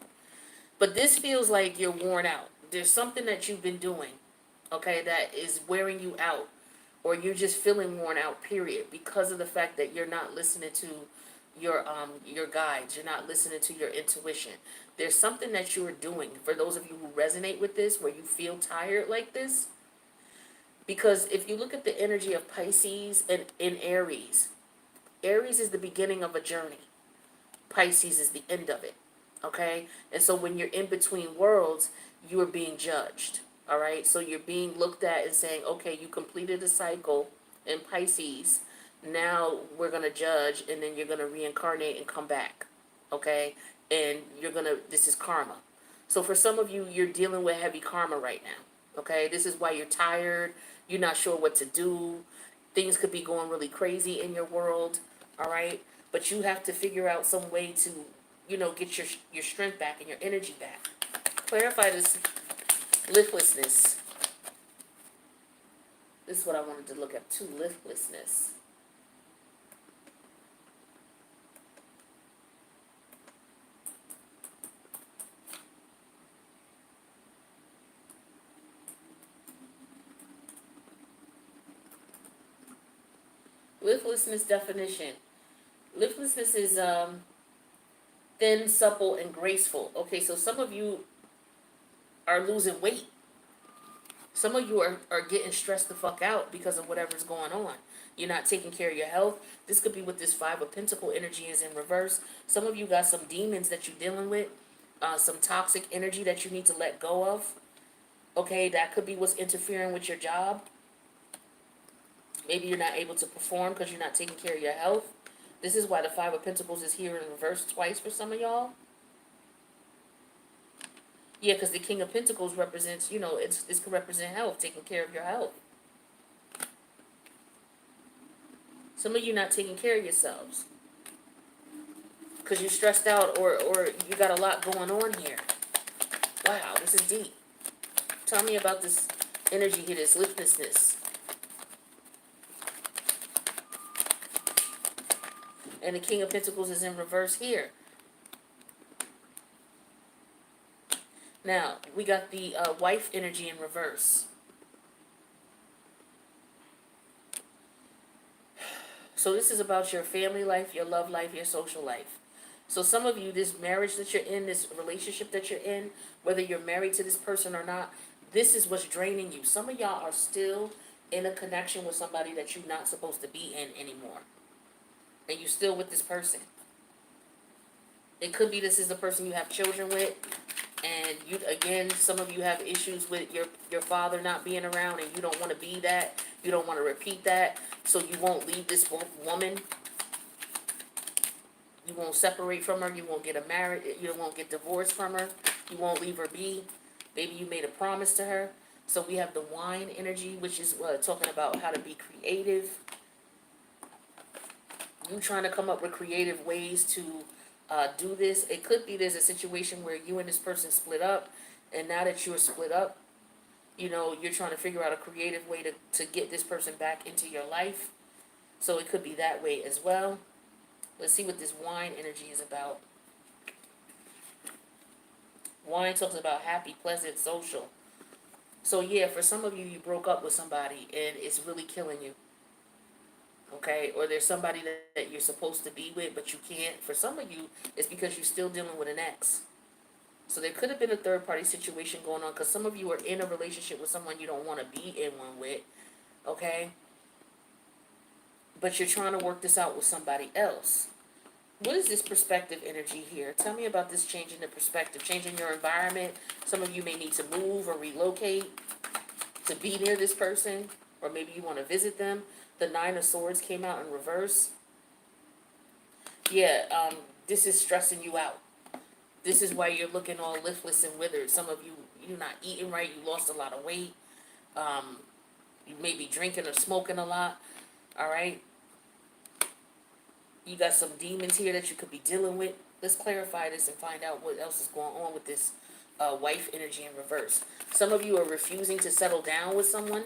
But this feels like you're worn out. There's something that you've been doing, okay, that is wearing you out, or you're just feeling worn out. Period, because of the fact that you're not listening to your guides. You're not listening to your intuition. There's something that you are doing. For those of you who resonate with this, where you feel tired like this, because if you look at the energy of Pisces and in Aries, Aries is the beginning of a journey. Pisces is the end of it. Okay? And so when you're in between worlds, you are being judged. All right? So you're being looked at and saying, okay, you completed a cycle in Pisces. Now we're going to judge, and then you're going to reincarnate and come back. Okay? And this is karma. So for some of you, you're dealing with heavy karma right now. Okay? This is why you're tired. You're not sure what to do. Things could be going really crazy in your world. All right? But you have to figure out some way to, get your strength back and your energy back. Clarify this liftlessness. This is what I wanted to look at too, liftlessness. Liftlessness definition. Liftlessness is thin, supple, and graceful. Okay, so some of you are losing weight. Some of you are getting stressed the fuck out because of whatever's going on. You're not taking care of your health. This could be what this Five of Pentacle energy is in reverse. Some of you got some demons that you're dealing with, some toxic energy that you need to let go of. Okay, that could be what's interfering with your job. Maybe you're not able to perform because you're not taking care of your health. This is why the Five of Pentacles is here in reverse twice for some of y'all. Yeah, because the King of Pentacles represents, this could represent health, taking care of your health. Some of you not taking care of yourselves because you're stressed out or you got a lot going on here. Wow, this is deep. Tell me about this energy here, this liftlessness. And the King of Pentacles is in reverse here. Now, we got the wife energy in reverse. So this is about your family life, your love life, your social life. So some of you, this marriage that you're in, this relationship that you're in, whether you're married to this person or not, this is what's draining you. Some of y'all are still in a connection with somebody that you're not supposed to be in anymore. And you're still with this person. It could be this is the person you have children with. And you, again, some of you have issues with your father not being around, and you don't want to be that. You don't want to repeat that. So you won't leave this woman. You won't separate from her. You won't get you won't get divorced from her. You won't leave her be. Maybe you made a promise to her. So we have the wine energy, which is talking about how to be creative. You trying to come up with creative ways to do this. It could be there's a situation where you and this person split up, and now that you're split up, you're trying to figure out a creative way to get this person back into your life. So it could be that way as well. Let's see what this wine energy is about. Wine talks about happy, pleasant, social. So yeah, for some of you, you broke up with somebody and it's really killing you. Okay, or there's somebody that you're supposed to be with, but you can't. For some of you, it's because you're still dealing with an ex. So there could have been a third-party situation going on, because some of you are in a relationship with someone you don't want to be in one with, okay? But you're trying to work this out with somebody else. What is this perspective energy here? Tell me about this changing the perspective, changing your environment. Some of you may need to move or relocate to be near this person, or maybe you want to visit them. The Nine of Swords came out in reverse. Yeah, this is stressing you out. This is why you're looking all liftless and withered. Some of you, you're not eating right. You lost a lot of weight. You may be drinking or smoking a lot. All right. You got some demons here that you could be dealing with. Let's clarify this and find out what else is going on with this wife energy in reverse. Some of you are refusing to settle down with someone,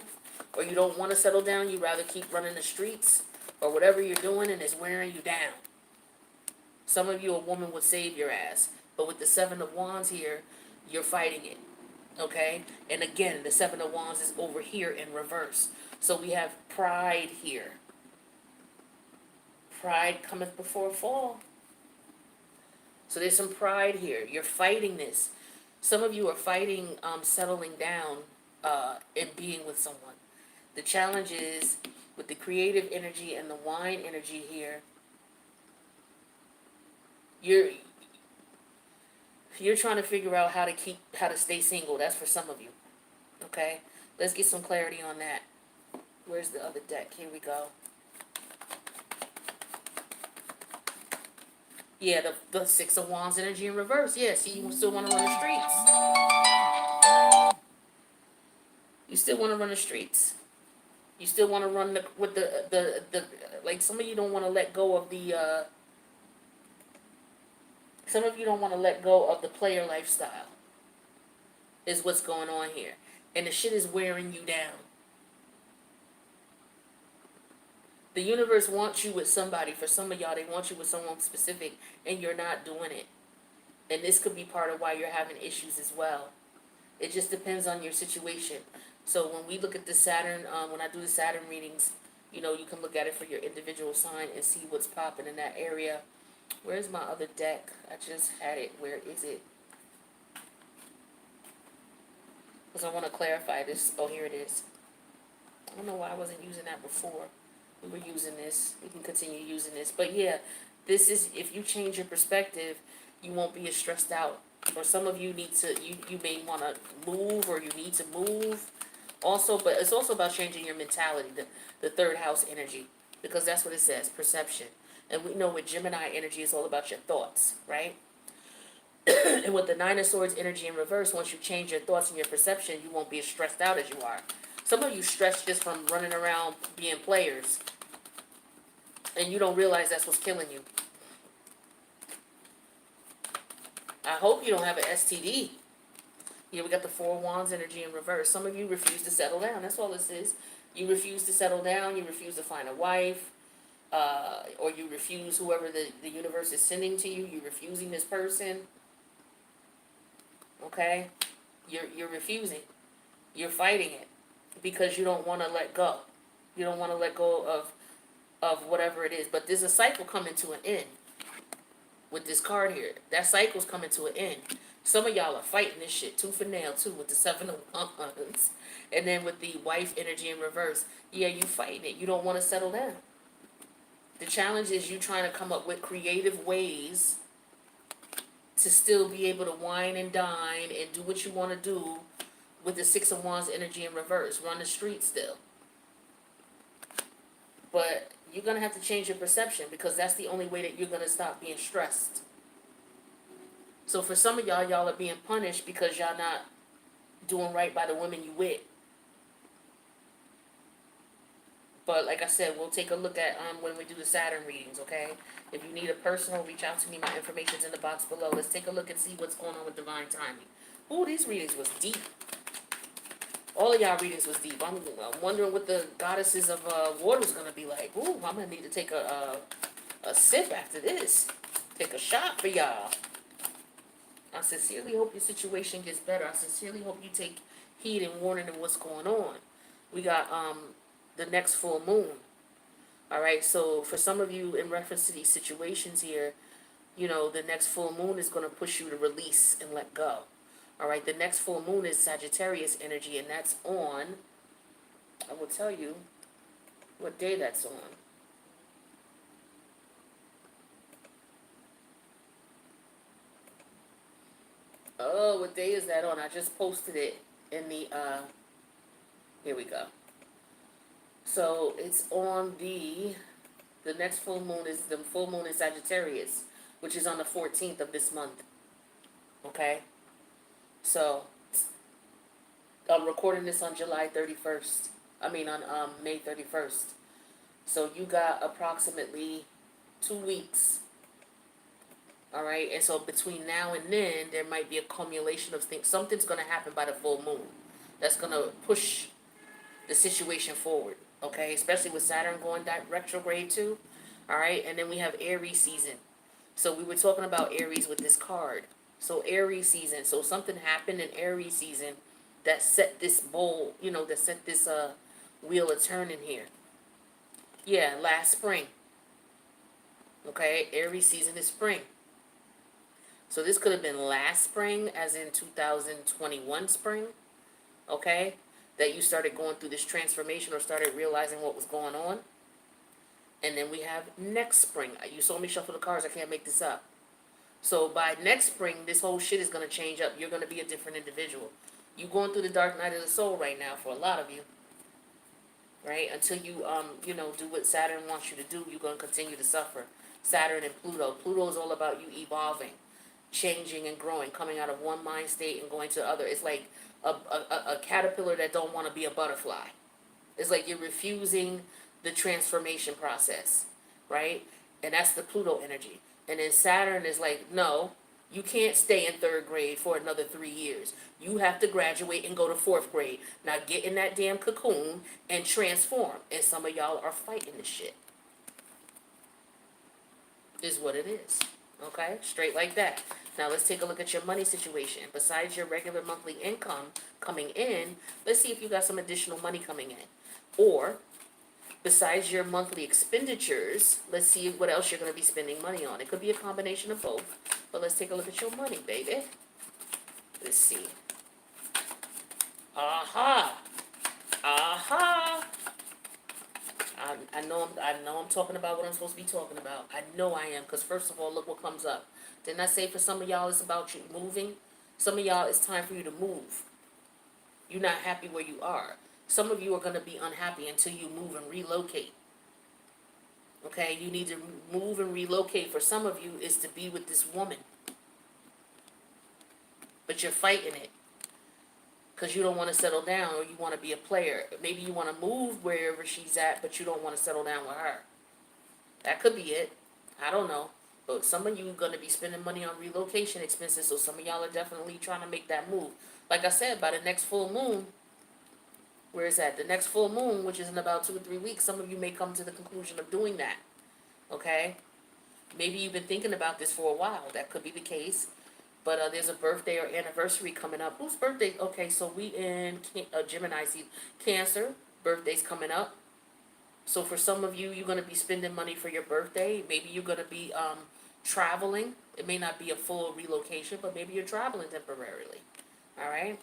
or you don't want to settle down. You rather keep running the streets or whatever you're doing, and it's wearing you down. Some of you, a woman would save your ass, but with the Seven of Wands here, you're fighting it. Okay? And again, the Seven of Wands is over here in reverse. So we have pride here. Pride cometh before a fall. So there's some pride here. You're fighting this. Some of you are fighting settling down and being with someone. The challenge is with the creative energy and the wine energy here, you're trying to figure out how to stay single. That's for some of you. Okay? Let's get some clarity on that. Where's the other deck? Here we go. Yeah, the Six of Wands energy in reverse. Yeah, see, you still want to run the streets. You still want to run the streets. You still want to run with the like, some of you don't want to let go of the some of you don't want to let go of the player lifestyle. Is what's going on here. And the shit is wearing you down. The universe wants you with somebody. For some of y'all, they want you with someone specific, and you're not doing it. And this could be part of why you're having issues as well. It just depends on your situation. So when we look at the Saturn, when I do the Saturn readings, you know, you can look at it for your individual sign and see what's popping in that area. Where's my other deck? I just had it. Where is it? Because I want to clarify this. Oh, here it is. I don't know why I wasn't using that before. We were using this. We can continue using this. But yeah, this is, if you change your perspective, you won't be as stressed out. Or some of you need to, you may want to move, or you need to move. Also, but it's also about changing your mentality, the third house energy. Because that's what it says, perception. And we know with Gemini energy, it's all about your thoughts, right? And with the Nine of Swords energy in reverse, once you change your thoughts and your perception, you won't be as stressed out as you are. Some of you stress just from running around being players. And you don't realize that's what's killing you. I hope you don't have an STD. Here we got the Four of Wands energy in reverse. Some of you refuse to settle down. That's all this is. You refuse to settle down. You refuse to find a wife. Or you refuse whoever the universe is sending to you. You're refusing this person. Okay? You're refusing. You're fighting it. Because you don't want to let go. You don't want to let go of whatever it is. But there's a cycle coming to an end. With this card here. That cycle's coming to an end. Some of y'all are fighting this shit tooth and nail too with the Seven of Wands. And then with the wife energy in reverse. Yeah, you fighting it. You don't want to settle down. The challenge is you trying to come up with creative ways to still be able to wine and dine and do what you want to do with the Six of Wands energy in reverse. Run the street still. But you're going to have to change your perception, because that's the only way that you're going to stop being stressed. So for some of y'all, y'all are being punished because y'all not doing right by the women you with. But like I said, we'll take a look at when we do the Saturn readings, okay? If you need a personal, reach out to me. My information's in the box below. Let's take a look and see what's going on with divine timing. Ooh, these readings was deep. All of y'all readings was deep. I'm wondering what the goddesses of water is going to be like. Ooh, I'm going to need to take a sip after this. Take a shot for y'all. I sincerely hope your situation gets better. I sincerely hope you take heed and warning of what's going on. We got the next full moon. All right, so for some of you, in reference to these situations here, you know, the next full moon is going to push you to release and let go. All right, the next full moon is Sagittarius energy, and that's on, I will tell you what day that's on. Oh, what day is that on? I just posted it in the, here we go. So it's on the next full moon is the full moon in Sagittarius, which is on the 14th of this month. Okay? So, I'm recording this on July 31st. I mean, on May 31st. So, you got approximately 2 weeks. All right? And so, between now and then, there might be a accumulation of things. Something's going to happen by the full moon that's going to push the situation forward. Okay? Especially with Saturn going retrograde too. All right? And then we have Aries season. So, we were talking about Aries with this card. So, Aries season. So, something happened in Aries season that set this bowl, that set this wheel a turning here. Yeah, last spring. Okay, Aries season is spring. So this could have been last spring, as in 2021 spring, okay? That you started going through this transformation or started realizing what was going on. And then we have next spring. You saw me shuffle the cards, I can't make this up. So by next spring, this whole shit is going to change up. You're going to be a different individual. You're going through the dark night of the soul right now for a lot of you. Right? Until you, do what Saturn wants you to do, you're going to continue to suffer. Saturn and Pluto. Pluto is all about you evolving, changing and growing, coming out of one mind state and going to other. It's like a caterpillar that don't want to be a butterfly. It's like you're refusing the transformation process, right? And that's the Pluto energy. And then Saturn is like, no, you can't stay in third grade for another 3 years. You have to graduate and go to fourth grade. Now get in that damn cocoon and transform. And some of y'all are fighting this shit. Is what it is. Okay? Straight like that. Now let's take a look at your money situation. Besides your regular monthly income coming in, let's see if you got some additional money coming in. Or, besides your monthly expenditures, let's see what else you're going to be spending money on. It could be a combination of both. But let's take a look at your money, baby. Let's see. Aha! Aha! I know I'm talking about what I'm supposed to be talking about. I know I am, because first of all, look what comes up. Didn't I say for some of y'all it's about you moving? Some of y'all it's time for you to move. You're not happy where you are. Some of you are going to be unhappy until you move and relocate. Okay, you need to move and relocate. For some of you is to be with this woman. But you're fighting it. Because you don't want to settle down, or you want to be a player. Maybe you want to move wherever she's at, but you don't want to settle down with her. That could be it. I don't know. But some of you are going to be spending money on relocation expenses, so some of y'all are definitely trying to make that move. Like I said, by the next full moon, where is that? The next full moon, which is in about 2 or 3 weeks, some of you may come to the conclusion of doing that. Okay? Maybe you've been thinking about this for a while. That could be the case. But there's a birthday or anniversary coming up. Whose birthday? Okay, so we in Gemini season. Cancer, birthday's coming up. So for some of you, you're going to be spending money for your birthday. Maybe you're going to be traveling. It may not be a full relocation, but maybe you're traveling temporarily. All right?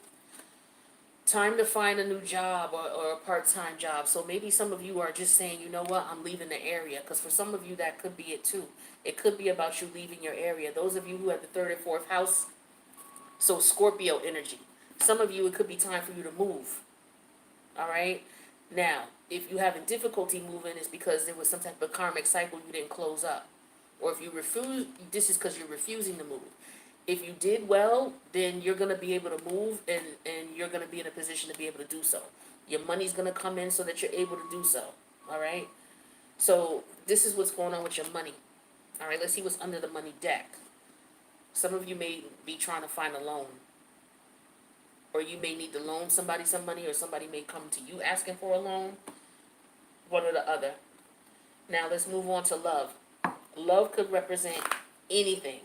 Time to find a new job or a part-time job. So maybe some of you are just saying, you know what, I'm leaving the area. Because for some of you, that could be it too. It could be about you leaving your area. Those of you who have the third and fourth house, so Scorpio energy. Some of you, it could be time for you to move. All right? Now, if you're having difficulty moving, it's because there was some type of karmic cycle you didn't close up. Or if you refuse, this is because you're refusing to move. If you did well, then you're going to be able to move, and you're going to be in a position to be able to do so. Your money's going to come in so that you're able to do so. All right? So this is what's going on with your money. All right, let's see what's under the money deck. Some of you may be trying to find a loan. Or you may need to loan somebody some money, or somebody may come to you asking for a loan. One or the other. Now let's move on to love. Love could represent anything.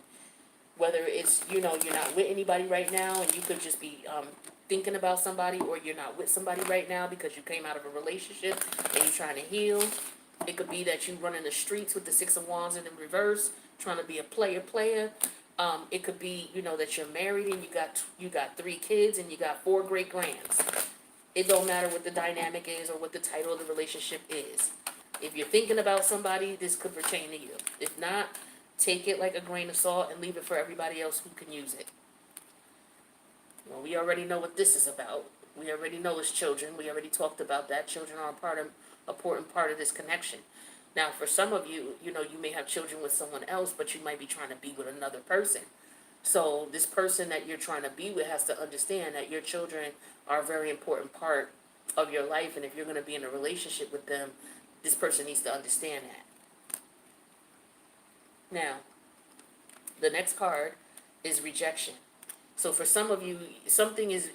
Whether it's, you're not with anybody right now, and you could just be thinking about somebody, or you're not with somebody right now because you came out of a relationship and you're trying to heal. It could be that you run in the streets with the Six of Wands in reverse, trying to be a player. It could be, that you're married and you got 3 kids and you got 4 great grands. It don't matter what the dynamic is or what the title of the relationship is. If you're thinking about somebody, this could pertain to you. If not, take it like a grain of salt and leave it for everybody else who can use it. Well, we already know what this is about. We already know it's children. We already talked about that. Children are an important part of this connection. Now, for some of you, you may have children with someone else, but you might be trying to be with another person. So this person that you're trying to be with has to understand that your children are a very important part of your life, and if you're going to be in a relationship with them, this person needs to understand that. Now, the next card is rejection. So for some of you, something is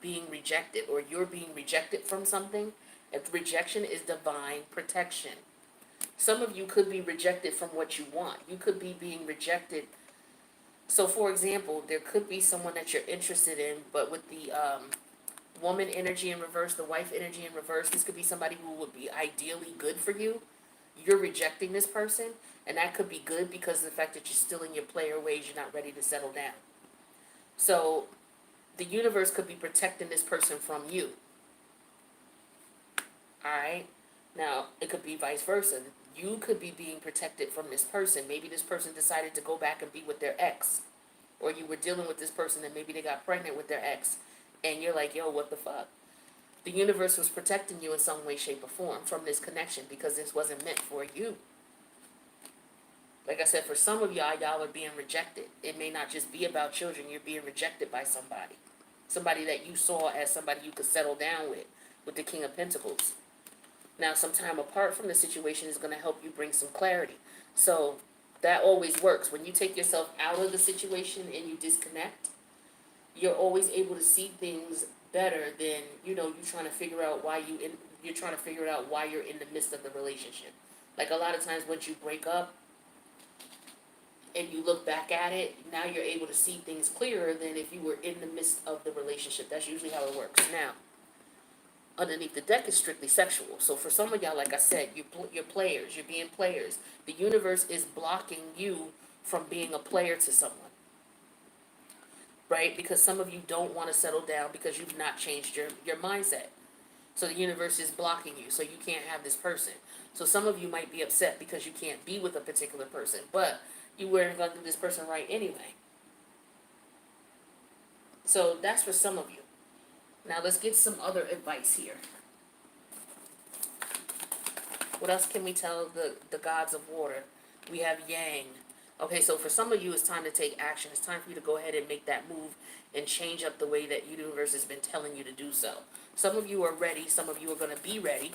being rejected, or you're being rejected from something. If rejection is divine protection. Some of you could be rejected from what you want. You could be being rejected. So for example, there could be someone that you're interested in, but with the woman energy in reverse, the wife energy in reverse, this could be somebody who would be ideally good for you. You're rejecting this person, and that could be good because of the fact that you're still in your player ways, you're not ready to settle down. So the universe could be protecting this person from you. Alright? Now, it could be vice versa. You could be being protected from this person. Maybe this person decided to go back and be with their ex. Or you were dealing with this person and maybe they got pregnant with their ex. And you're like, yo, what the fuck? The universe was protecting you in some way, shape, or form from this connection because this wasn't meant for you. Like I said, for some of y'all are being rejected. It may not just be about children. You're being rejected by somebody. Somebody that you saw as somebody you could settle down with the King of Pentacles. Now, some time apart from the situation is going to help you bring some clarity. So that always works. When you take yourself out of the situation and you disconnect, you're always able to see things better than, you trying to figure out why you're trying to figure out why you're in the midst of the relationship. Like a lot of times once you break up and you look back at it, now you're able to see things clearer than if you were in the midst of the relationship. That's usually how it works. Now, underneath the deck is strictly sexual. So for some of y'all, like I said, you're players. You're being players. The universe is blocking you from being a player to someone. Right? Because some of you don't want to settle down because you've not changed your mindset. So the universe is blocking you. So you can't have this person. So some of you might be upset because you can't be with a particular person. But you weren't going to do this person right anyway. So that's for some of you. Now let's get some other advice here. What else can we tell the gods of water? We have Yang. Okay, so for some of you, it's time to take action. It's time for you to go ahead and make that move and change up the way that the universe has been telling you to do so. Some of you are ready. Some of you are going to be ready.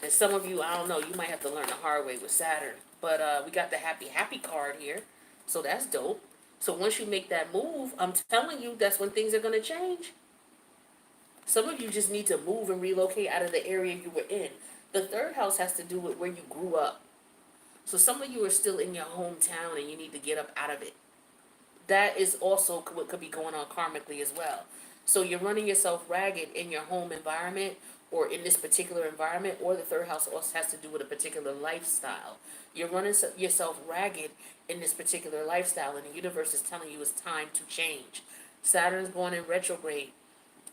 And some of you, I don't know, you might have to learn the hard way with Saturn. But we got the happy card here. So that's dope. So once you make that move, I'm telling you, that's when things are going to change. Some of you just need to move and relocate out of the area you were in. The third house has to do with where you grew up. So some of you are still in your hometown and you need to get up out of it. That is also what could be going on karmically as well. So you're running yourself ragged in your home environment or in this particular environment, or the third house also has to do with a particular lifestyle. You're running yourself ragged in this particular lifestyle, and the universe is telling you it's time to change. Saturn's going in retrograde,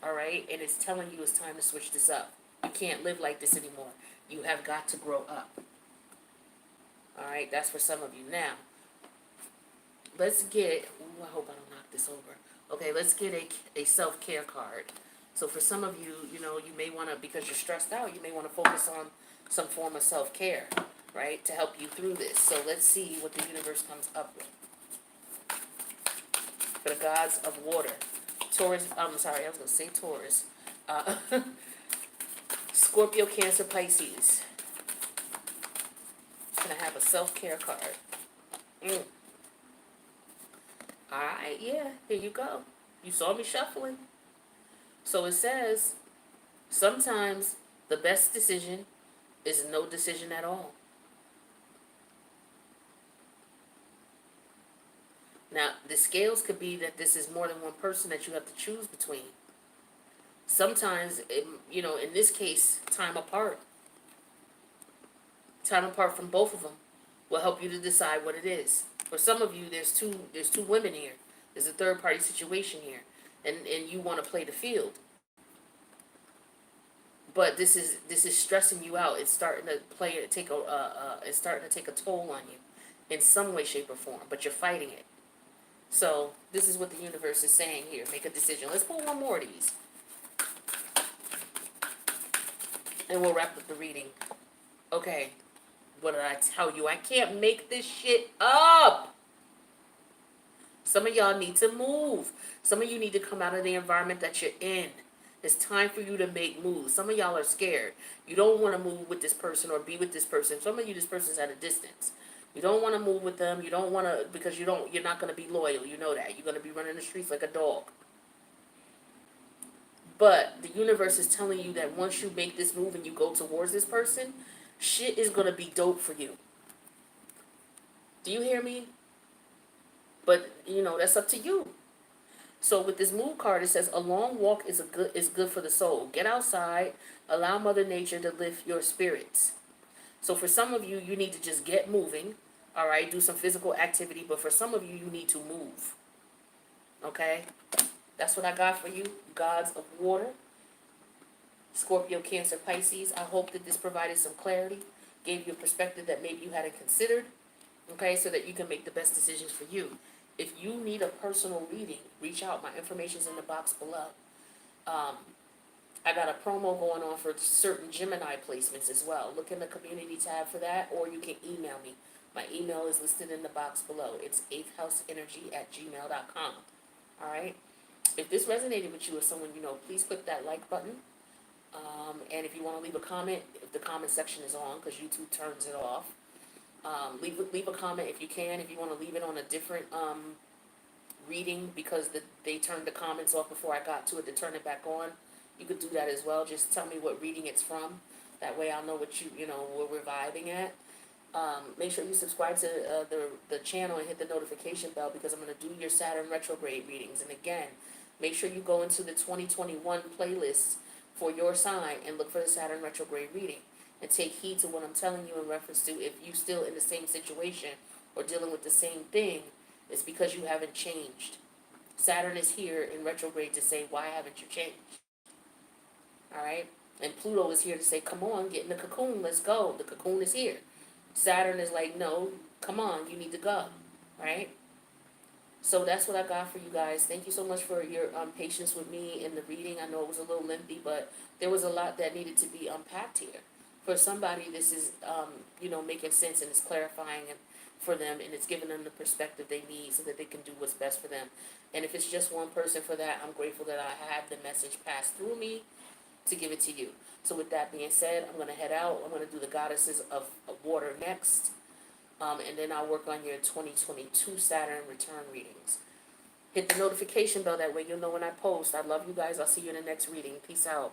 all right? And it's telling you it's time to switch this up. You can't live like this anymore. You have got to grow up. All right, that's for some of you. Now, let's get, I hope I don't knock this over. Okay, let's get a self-care card. So for some of you, you may want to, because you're stressed out, you may want to focus on some form of self-care, right, to help you through this. So let's see what the universe comes up with. For the gods of water. Taurus, I'm sorry, I was going to say Taurus. Scorpio, Cancer, Pisces. Going to have a self-care card. Alright, yeah, here you go. You saw me shuffling. So it says, sometimes the best decision is no decision at all. Now, the scales could be that this is more than one person that you have to choose between. Sometimes, in this case, time apart. Time apart from both of them will help you to decide what it is. For some of you, there's two women here. There's a third party situation here, and you want to play the field. But this is stressing you out. It's starting to it's starting to take a toll on you, in some way, shape, or form. But you're fighting it. So this is what the universe is saying here. Make a decision. Let's pull one more of these, and we'll wrap up the reading. Okay. What did I tell you? I can't make this shit up. Some of y'all need to move. Some of you need to come out of the environment that you're in. It's time for you to make moves. Some of y'all are scared. You don't want to move with this person or be with this person. Some of you, this person's at a distance. You don't want to move with them. You don't want to, because you're not going to be loyal. You know that. You're going to be running the streets like a dog. But the universe is telling you that once you make this move and you go towards this person, shit is going to be dope for you. Do you hear me? But, that's up to you. So with this moon card, it says a long walk is good for the soul. Get outside, allow Mother Nature to lift your spirits. So for some of you, you need to just get moving, all right? Do some physical activity. But for some of you, you need to move, okay? That's what I got for you, gods of water, Scorpio, Cancer, Pisces. I hope that this provided some clarity, gave you a perspective that maybe you hadn't considered, okay, so that you can make the best decisions for you. If you need a personal reading, reach out. My information's in the box below. I got a promo going on for certain Gemini placements as well. Look in the community tab for that, or you can email me. My email is listed in the box below. It's 8thhouseenergy@gmail.com. All right? If this resonated with you or someone you know, please click that like button. And if you want to leave a comment, if the comment section is on, because YouTube turns it off, leave a comment if you can. If you want to leave it on a different reading because they turned the comments off before I got to it to turn it back on, you could do that as well. Just tell me what reading it's from. That way I'll know what what we're vibing at. Make sure you subscribe to the channel and hit the notification bell because I'm going to do your Saturn retrograde readings. And again, make sure you go into the 2021 playlist for your sign and look for the Saturn retrograde reading. And take heed to what I'm telling you in reference to if you're still in the same situation or dealing with the same thing, it's because you haven't changed. Saturn is here in retrograde to say, why haven't you changed? All right? And Pluto is here to say, come on, get in the cocoon, let's go. The cocoon is here. Saturn is like, no, come on, you need to go. Right? So that's what I got for you guys. Thank you so much for your patience with me in the reading. I know it was a little lengthy, but there was a lot that needed to be unpacked here. For somebody, this is, making sense and it's clarifying for them and it's giving them the perspective they need so that they can do what's best for them. And if it's just one person for that, I'm grateful that I had the message passed through me to give it to you. So with that being said, I'm going to head out. I'm going to do the goddesses of water next. And then I'll work on your 2022 Saturn return readings. Hit the notification bell, that way you'll know when I post. I love you guys. I'll see you in the next reading. Peace out.